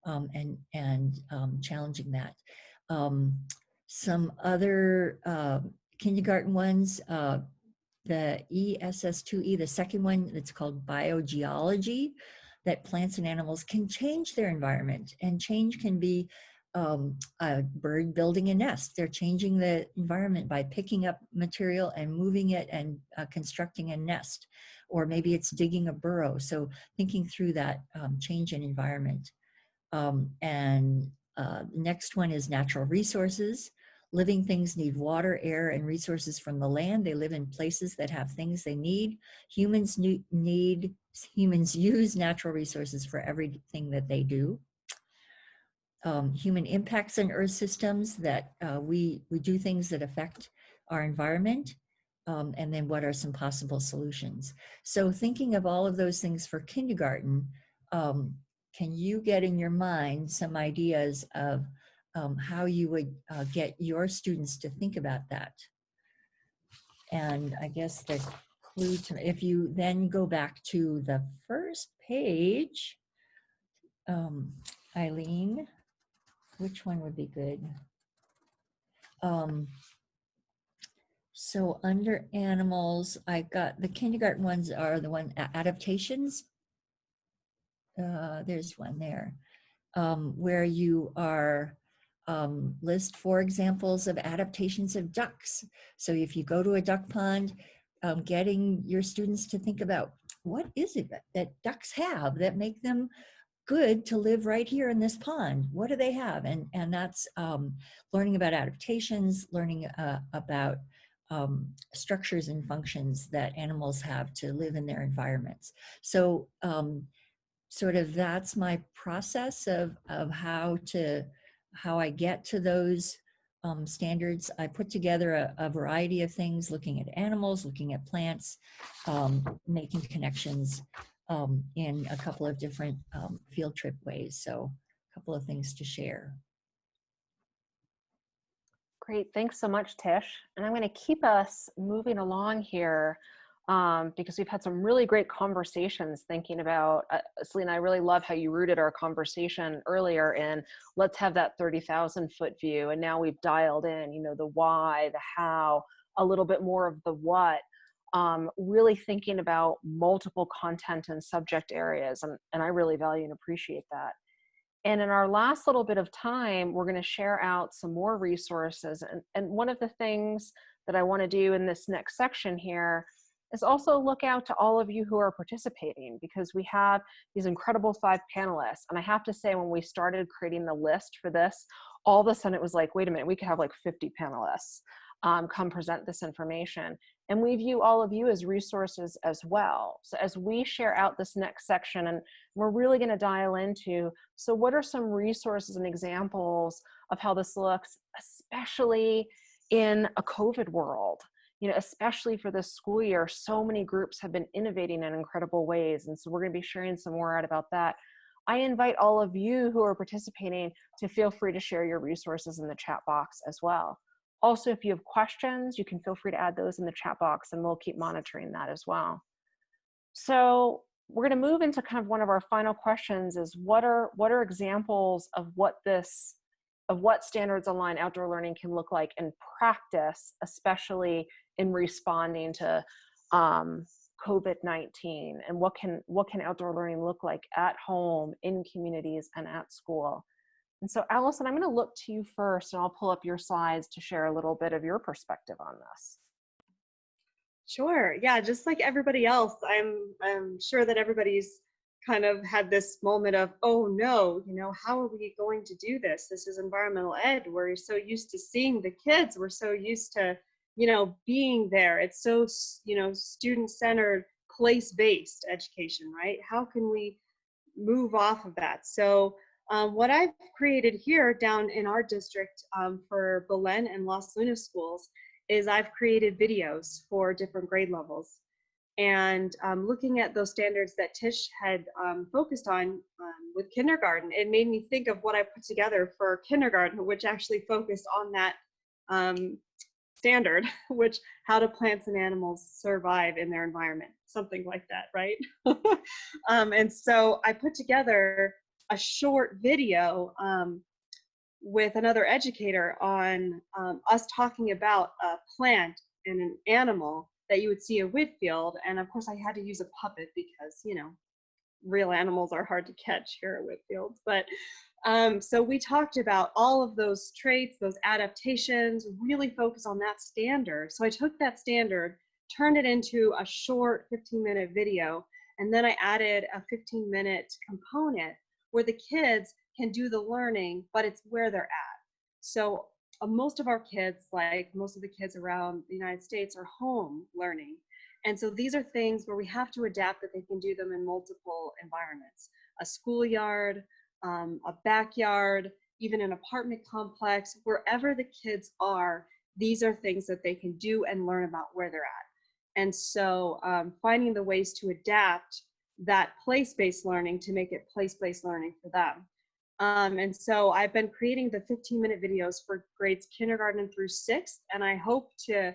[SPEAKER 5] and challenging that. Some other kindergarten ones, the ESS2E, the second one, it's called biogeology, that plants and animals can change their environment, and change can be a bird building a nest. They're changing the environment by picking up material and moving it and constructing a nest, or maybe it's digging a burrow. So thinking through that change in environment. And next one is natural resources. Living things need water, air, and resources from the land. They live in places that have things they need. Humans use natural resources for everything that they do. Human impacts on Earth systems, that we do things that affect our environment, and then what are some possible solutions. So thinking of all of those things for kindergarten, can you get in your mind some ideas of how you would get your students to think about that? And I guess the clue to, if you then go back to the first page, Eileen, which one would be good? So under animals, I got the kindergarten ones are the one adaptations. There's one there where you are list 4 examples of adaptations of ducks. So if you go to a duck pond, getting your students to think about what is it that ducks have that make them good to live right here in this pond? What do they have? And that's learning about adaptations, learning about structures and functions that animals have to live in their environments. So sort of that's my process of how I get to those standards. I put together a variety of things, looking at animals, looking at plants, making connections in a couple of different field trip ways. So a couple of things to share.
[SPEAKER 1] Great, thanks so much, Tish. And I'm going to keep us moving along here. because we've had some really great conversations thinking about, Selena, I really love how you rooted our conversation earlier in let's have that 30,000 foot view. And now we've dialed in, you know, the why, the how, a little bit more of the what, really thinking about multiple content and subject areas. And I really value and appreciate that. And in our last little bit of time, we're going to share out some more resources. And one of the things that I want to do in this next section here is also look out to all of you who are participating, because we have these incredible 5 panelists. And I have to say, when we started creating the list for this, all of a sudden it was like, wait a minute, we could have like 50 panelists come present this information. And we view all of you as resources as well. So as we share out this next section, and we're really going to dial into, so what are some resources and examples of how this looks, especially in a COVID world? You know, especially for this school year, so many groups have been innovating in incredible ways. And so we're going to be sharing some more out about that. I invite all of you who are participating to feel free to share your resources in the chat box as well. Also, if you have questions, you can feel free to add those in the chat box, and we'll keep monitoring that as well. So we're going to move into kind of one of our final questions is what are examples of what standards aligned outdoor learning can look like in practice, especially in responding to COVID-19, and what can outdoor learning look like at home, in communities, and at school. And so Allison, I'm going to look to you first, and I'll pull up your slides to share a little bit of your perspective on this.
[SPEAKER 3] Sure. Yeah, just like everybody else, I'm sure that everybody's kind of had this moment of, oh no, you know, how are we going to do this? This is environmental ed. We're so used to seeing the kids. We're so used to, you know, being there. It's so, you know, student-centered, place-based education, right? How can we move off of that? So what I've created here down in our district for Belen and Los Lunas schools is I've created videos for different grade levels. And looking at those standards that Tish had focused on with kindergarten, it made me think of what I put together for kindergarten, which actually focused on that standard, which how do plants and animals survive in their environment, something like that, right? And so I put together a short video with another educator on us talking about a plant and an animal that you would see at Whitfield. And of course I had to use a puppet because, you know, real animals are hard to catch here at Whitfield. But so we talked about all of those traits, those adaptations, really focus on that standard. So I took that standard, turned it into a short 15-minute video, and then I added a 15-minute component where the kids can do the learning, but it's where they're at. So most of our kids, like most of the kids around the United States, are home learning. And so these are things where we have to adapt that they can do them in multiple environments. A schoolyard, a backyard, even an apartment complex, wherever the kids are, these are things that they can do and learn about where they're at. And so finding the ways to adapt that place-based learning to make it place-based learning for them. And so I've been creating the 15-minute videos for grades kindergarten through 6th, and I hope to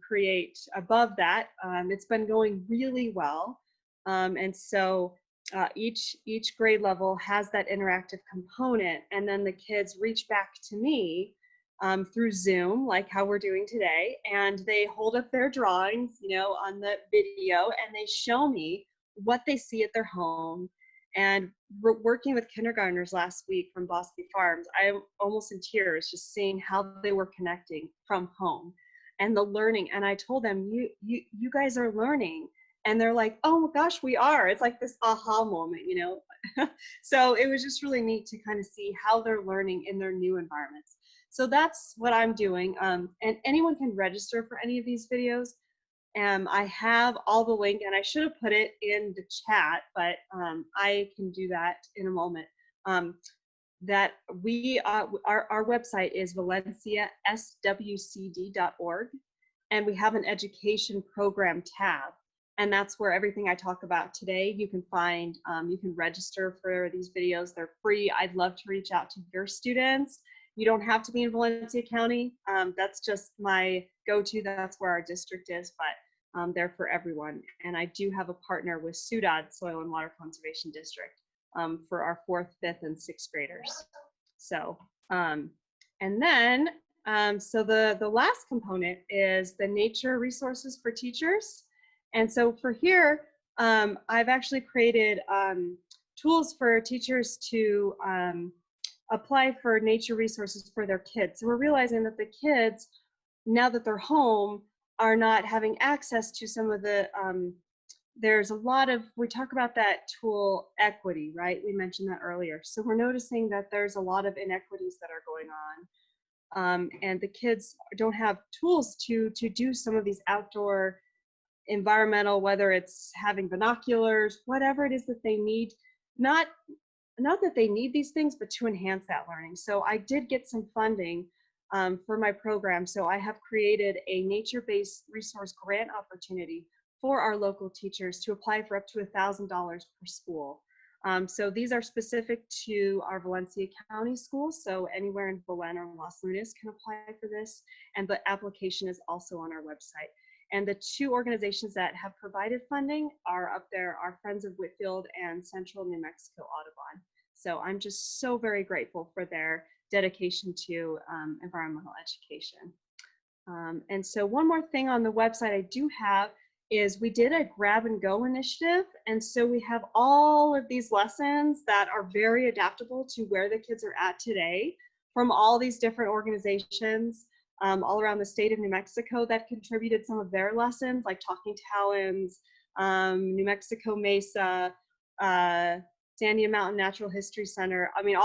[SPEAKER 3] create above that. It's been going really well. And so each grade level has that interactive component, and then the kids reach back to me through Zoom, like how we're doing today, and they hold up their drawings, you know, on the video, and they show me what they see at their home. And working with kindergartners last week from Bosque Farms, I'm almost in tears just seeing how they were connecting from home and the learning. And I told them, you guys are learning. And they're like, oh gosh, we are. It's like this aha moment, you know? So it was just really neat to kind of see how they're learning in their new environments. So that's what I'm doing. And anyone can register for any of these videos. I have all the link, and I should have put it in the chat, but I can do that in a moment. That our website is valenciaswcd.org, and we have an education program tab, and that's where everything I talk about today you can find. You can register for these videos. They're free. I'd love to reach out to your students. You don't have to be in Valencia County. That's just my go-to. That's where our district is. But there for everyone. And I do have a partner with SUDAD, Soil and Water Conservation District, for our 4th, 5th, and 6th graders. So, and then, so the last component is the nature resources for teachers. And so for here, I've actually created tools for teachers to apply for nature resources for their kids. So we're realizing that the kids, now that they're home, are not having access to some of the, there's a lot of, we talk about that tool equity, right? We mentioned that earlier. So we're noticing that there's a lot of inequities that are going on. And the kids don't have tools to do some of these outdoor environmental, whether it's having binoculars, whatever it is that they need, not that they need these things, but to enhance that learning. So I did get some funding for my program. So I have created a nature-based resource grant opportunity for our local teachers to apply for up to $1,000 per school. So these are specific to our Valencia County schools. So anywhere in Belen or Las Lunas can apply for this. And the application is also on our website. And the 2 organizations that have provided funding are up there, our Friends of Whitfield and Central New Mexico Audubon. So I'm just so very grateful for their dedication to environmental education. And so one more thing on the website I do have is we did a grab and go initiative. And so we have all of these lessons that are very adaptable to where the kids are at today from all these different organizations all around the state of New Mexico that contributed some of their lessons, like Talking Talons, New Mexico Mesa, Sandia Mountain Natural History Center. I mean,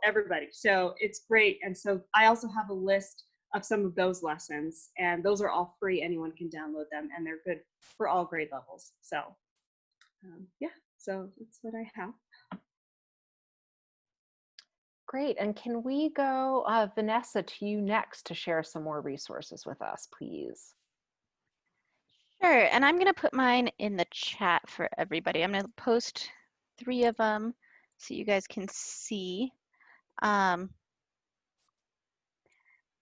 [SPEAKER 3] everybody. So it's great. And so I also have a list of some of those lessons, and those are all free. Anyone can download them, and they're good for all grade levels. So yeah, so that's what I have.
[SPEAKER 1] Great. And can we go, Vanessa, to you next to share some more resources with us, please?
[SPEAKER 4] Sure, and I'm going to put mine in the chat for everybody. I'm going to post 3 of them so you guys can see.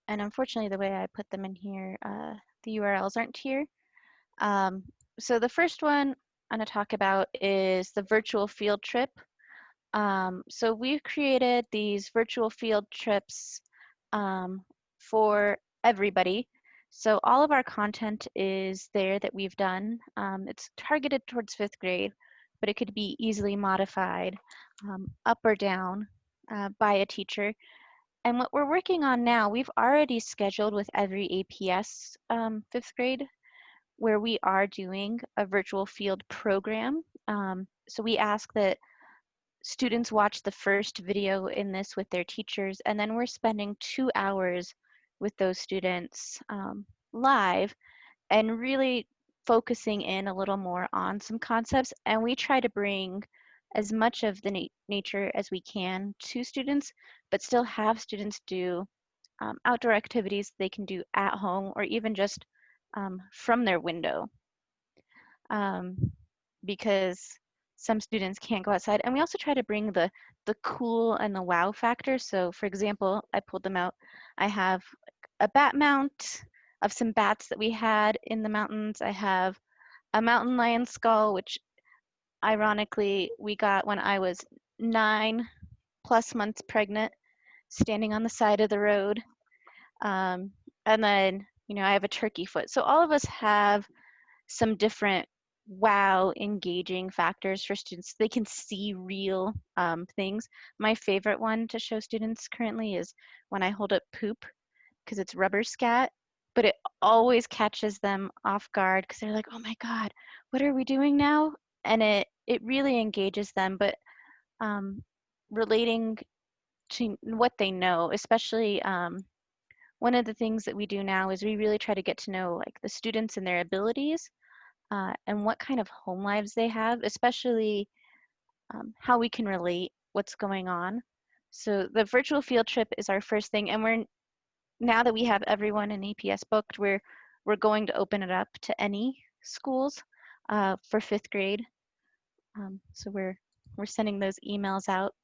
[SPEAKER 4] And unfortunately, the way I put them in here, the URLs aren't here. So the first one I'm going to talk about is the virtual field trip. So we've created these virtual field trips for everybody. So all of our content is there that we've done. It's targeted towards 5th grade, but it could be easily modified up or down by a teacher. And what we're working on now, we've already scheduled with every APS 5th grade where we are doing a virtual field program. So we ask that students watch the first video in this with their teachers, and then we're spending 2 hours with those students live and really focusing in a little more on some concepts. And we try to bring as much of the nature as we can to students, but still have students do outdoor activities they can do at home or even just from their window. Because some students can't go outside. And we also try to bring the cool and the wow factor. So for example, I pulled them out. I have a bat mount of some bats that we had in the mountains. I have a mountain lion skull, which ironically we got when I was 9+ months pregnant, standing on the side of the road. And then, you know, I have a turkey foot. So all of us have some different wow engaging factors for students. They can see real things. My favorite one to show students currently is when I hold up poop, because it's rubber scat, but it always catches them off guard because they're like, oh my God, what are we doing now? And it really engages them, but relating to what they know, especially one of the things that we do now is we really try to get to know like the students and their abilities and what kind of home lives they have, especially how we can relate what's going on. So the virtual field trip is our first thing, and now that we have everyone in APS booked, we're going to open it up to any schools for 5th grade. So we're sending those emails out.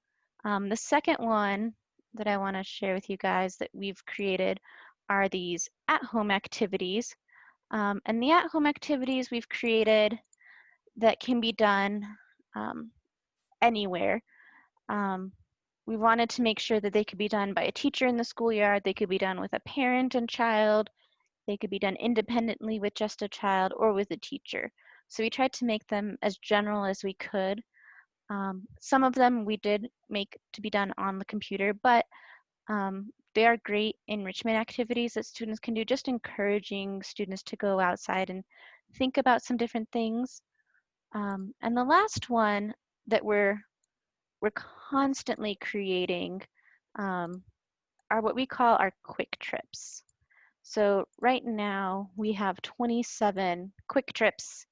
[SPEAKER 4] The second one that I want to share with you guys that we've created are these at-home activities. And the at-home activities we've created that can be done anywhere. We wanted to make sure that they could be done by a teacher in the schoolyard, they could be done with a parent and child, they could be done independently with just a child or with a teacher. So we tried to make them as general as we could. Some of them we did make to be done on the computer, but they are great enrichment activities that students can do, just encouraging students to go outside and think about some different things. And the last one that we're constantly creating are what we call our quick trips. So right now we have 27 quick trips.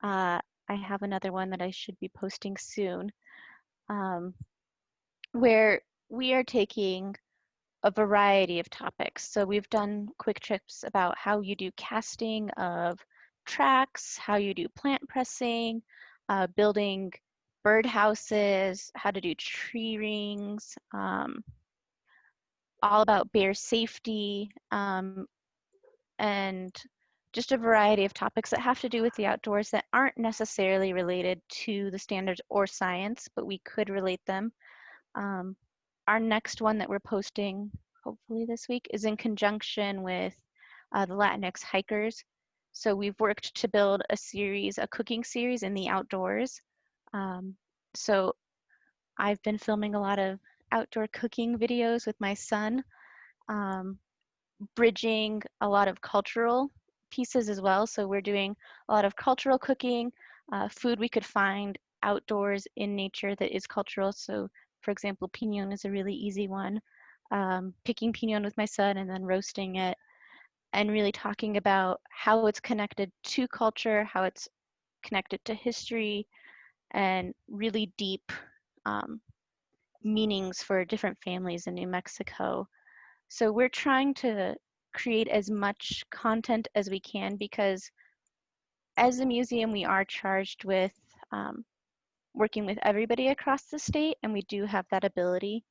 [SPEAKER 4] I have another one that I should be posting soon, where we are taking a variety of topics. So we've done quick trips about how you do casting of tracks, how you do plant pressing, building birdhouses, how to do tree rings, all about bear safety, and just a variety of topics that have to do with the outdoors that aren't necessarily related to the standards or science, but we could relate them. Our next one that we're posting, hopefully this week, is in conjunction with the Latinx hikers. So we've worked to build a series, a cooking series in the outdoors. So I've been filming a lot of outdoor cooking videos with my son, bridging a lot of cultural pieces as well. So we're doing a lot of cultural cooking, food we could find outdoors in nature that is cultural. So for example, pinon is a really easy one. Picking pinon with my son and then roasting it, and really talking about how it's connected to culture, how it's connected to history, and really deep meanings for different families in New Mexico. So we're trying to create as much content as we can, because as a museum, we are charged with working with everybody across the state, and we do have that ability.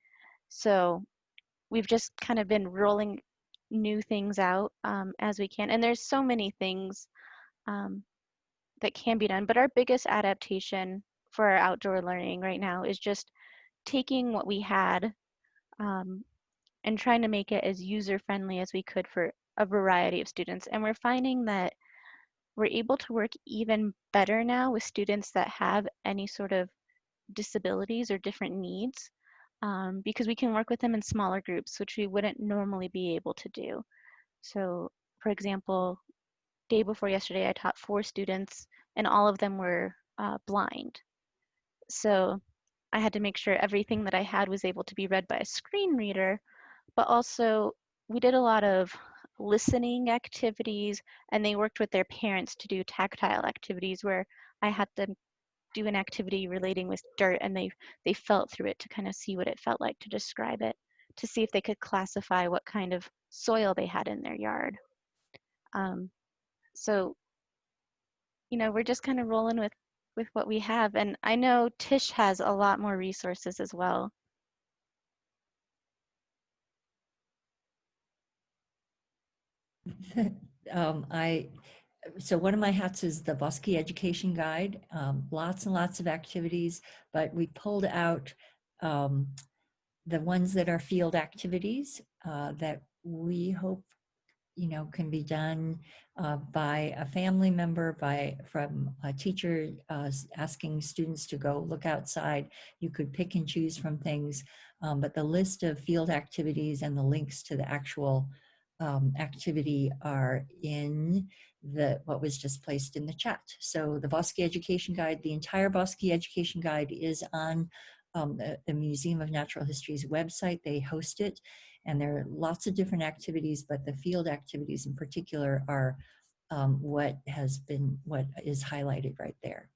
[SPEAKER 4] So we've just kind of been rolling new things out as we can. And there's so many things that can be done, but our biggest adaptation for our outdoor learning right now is just taking what we had and trying to make it as user-friendly as we could for a variety of students. And we're finding that we're able to work even better now with students that have any sort of disabilities or different needs, because we can work with them in smaller groups, which we wouldn't normally be able to do. So for example, day before yesterday, I taught 4 students and all of them were blind. So I had to make sure everything that I had was able to be read by a screen reader, but also we did a lot of listening activities, and they worked with their parents to do tactile activities where I had them do an activity relating with dirt, and they felt through it to kind of see what it felt like, to describe it, to see if they could classify what kind of soil they had in their yard. So, you know, we're just kind of rolling with what we have. And I know Tish has a lot more resources as well.
[SPEAKER 5] So one of my hats is the Bosque Education Guide. Lots and lots of activities, but we pulled out the ones that are field activities that we hope can be done by a family member, from a teacher asking students to go look outside. You could pick and choose from things, but the list of field activities and the links to the actual activity are in what was just placed in the chat. So the Bosque Education Guide, the entire Bosque Education Guide is on the Museum of Natural History's website. They host it, and there are lots of different activities, but the field activities in particular are what is highlighted right there.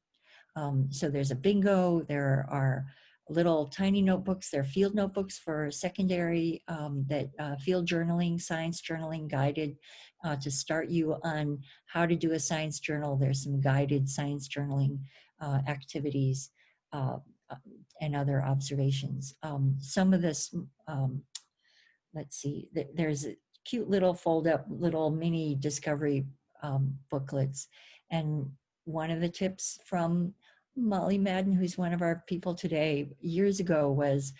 [SPEAKER 5] So there's a bingo, there are little tiny notebooks, there are field notebooks for secondary, field journaling, science journaling, guided to start you on how to do a science journal. There's some guided science journaling activities and other observations. Some of this, let's see, there's a cute little fold up little mini discovery booklets. And one of the tips from Molly Madden, who's one of our people today, years ago was,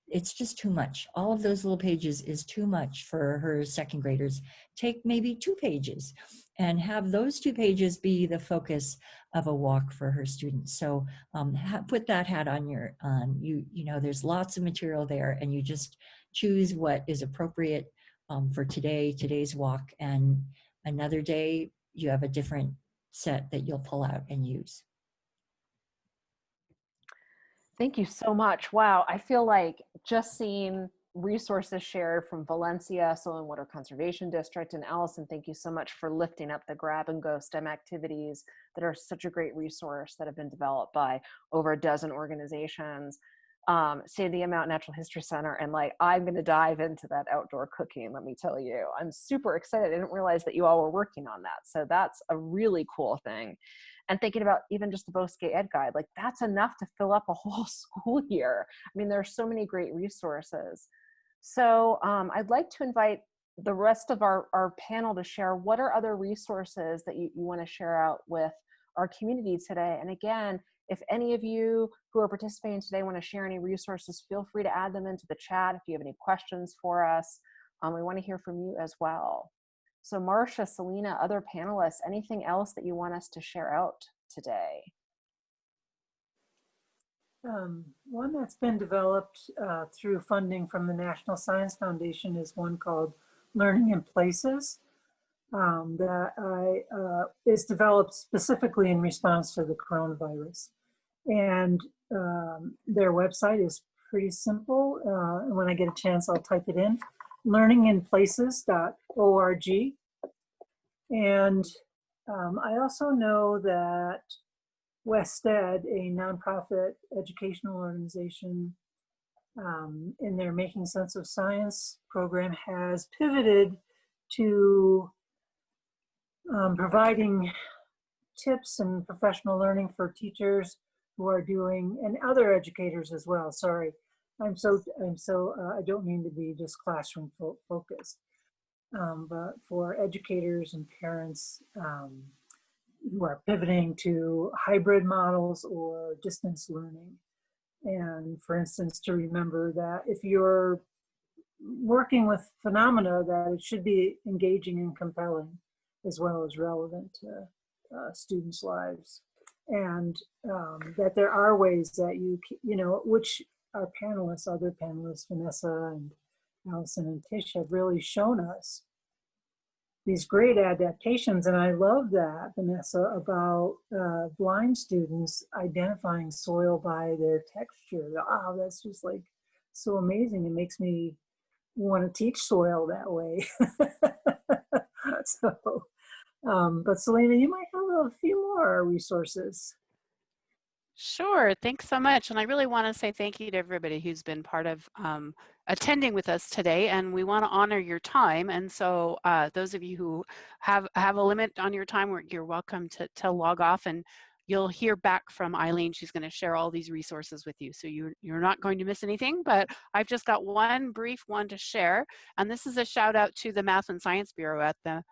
[SPEAKER 5] it's just too much. All of those little pages is too much for her second graders. Take maybe 2 pages and have those 2 pages be the focus of a walk for her students. So put that hat on you know, there's lots of material there, and you just choose what is appropriate for today's walk, and another day you have a different set that you'll pull out and use.
[SPEAKER 1] Thank you so much. Wow, I feel like just seeing resources shared from Valencia, Soil and Water Conservation District, and Allison, thank you so much for lifting up the grab and go STEM activities that are such a great resource that have been developed by over a dozen organizations. Sandia Mountain Natural History Center, and like, I'm going to dive into that outdoor cooking. Let me tell you, I'm super excited. I didn't realize that you all were working on that. So that's a really cool thing. And thinking about even just the Bosque Ed Guide, like that's enough to fill up a whole school year. I mean, there's so many great resources. So I'd like to invite the rest of our panel to share what are other resources that you want to share out with our community today. And again, if any of you who are participating today want to share any resources, feel free to add them into the chat if you have any questions for us. We want to hear from you as well. So Marcia, Selena, other panelists, anything else that you want us to share out today?
[SPEAKER 6] One that's been developed through funding from the National Science Foundation is one called Learning in Places that is developed specifically in response to the coronavirus. And their website is pretty simple. And when I get a chance, I'll type it in, learninginplaces.org. And I also know that WestEd, a nonprofit educational organization, in their Making Sense of Science program, has pivoted to providing tips and professional learning for teachers who are doing, and other educators as well. Sorry, I don't mean to be just classroom focused, but for educators and parents who are pivoting to hybrid models or distance learning. And for instance, to remember that if you're working with phenomena, that it should be engaging and compelling as well as relevant to students' lives. And that there are ways that which our panelists, other panelists, Vanessa and Allison and Tish, have really shown us these great adaptations. And I love that, Vanessa, about blind students identifying soil by their texture. Wow, that's just like so amazing. It makes me want to teach soil that way. So, but Selena, you might have a few more resources.
[SPEAKER 2] Sure, thanks so much. And I really want to say thank you to everybody who's been part of attending with us today, and we want to honor your time. And so those of you who have a limit on your time, you're welcome to log off, and you'll hear back from Eileen. She's going to share all these resources with you, so you're not going to miss anything. But I've just got one brief one to share, and this is a shout out to the Math and Science Bureau at the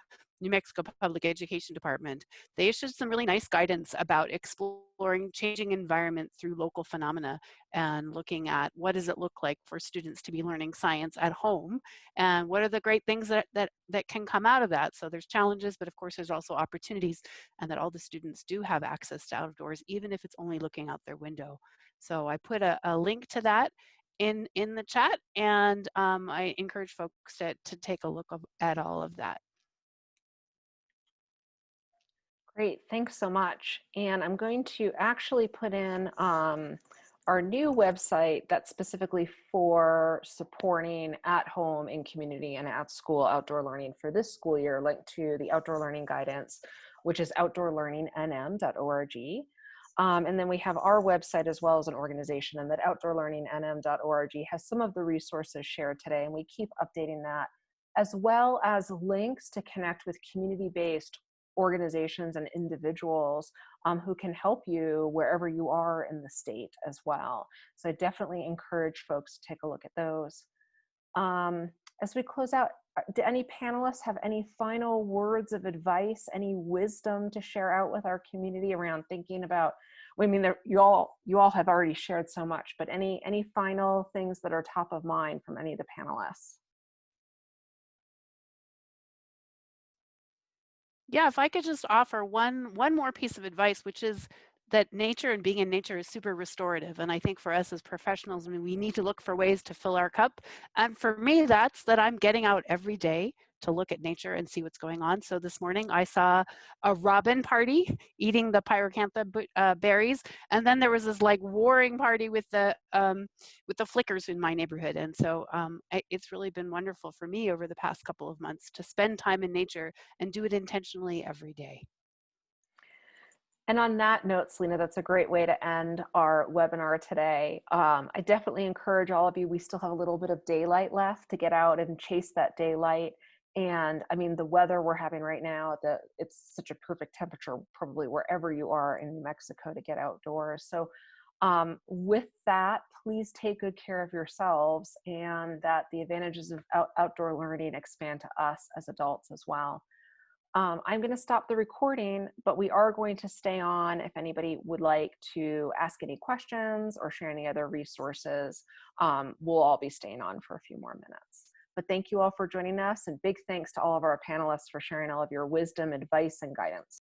[SPEAKER 2] New Mexico Public Education Department. They issued some really nice guidance about exploring changing environment through local phenomena and looking at what does it look like for students to be learning science at home, and what are the great things that can come out of that. So there's challenges, but of course there's also opportunities, and that all the students do have access to outdoors, even if it's only looking out their window. So I put a link to that in the chat, and I encourage folks to take a look at all of that.
[SPEAKER 1] Great, thanks so much. And I'm going to actually put in our new website that's specifically for supporting at home, in community, and at school outdoor learning for this school year, linked to the outdoor learning guidance, which is outdoorlearningnm.org. And then we have our website as well as an organization, and that outdoorlearningnm.org has some of the resources shared today, and we keep updating that, as well as links to connect with community-based organizations and individuals who can help you wherever you are in the state as well. So I definitely encourage folks to take a look at those. As we close out, do any panelists have any final words of advice, any wisdom to share out with our community around thinking about, I mean, you all have already shared so much, but any final things that are top of mind from any of the panelists?
[SPEAKER 2] Yeah, if I could just offer one more piece of advice, which is that nature and being in nature is super restorative. And I think for us as professionals, I mean, we need to look for ways to fill our cup. And for me, that's that I'm getting out every day to look at nature and see what's going on. So this morning I saw a robin party eating the pyracantha berries, and then there was this like warring party with the flickers in my neighborhood. And so it's really been wonderful for me over the past couple of months to spend time in nature and do it intentionally every day.
[SPEAKER 1] And on that note, Selena, that's a great way to end our webinar today. I definitely encourage all of you, we still have a little bit of daylight left to get out and chase that daylight. And I mean, the weather we're having right now, it's such a perfect temperature, probably wherever you are in New Mexico, to get outdoors. So with that, please take good care of yourselves, and that the advantages of outdoor learning expand to us as adults as well. I'm going to stop the recording, but we are going to stay on if anybody would like to ask any questions or share any other resources. We'll all be staying on for a few more minutes. But thank you all for joining us, and big thanks to all of our panelists for sharing all of your wisdom, advice, and guidance.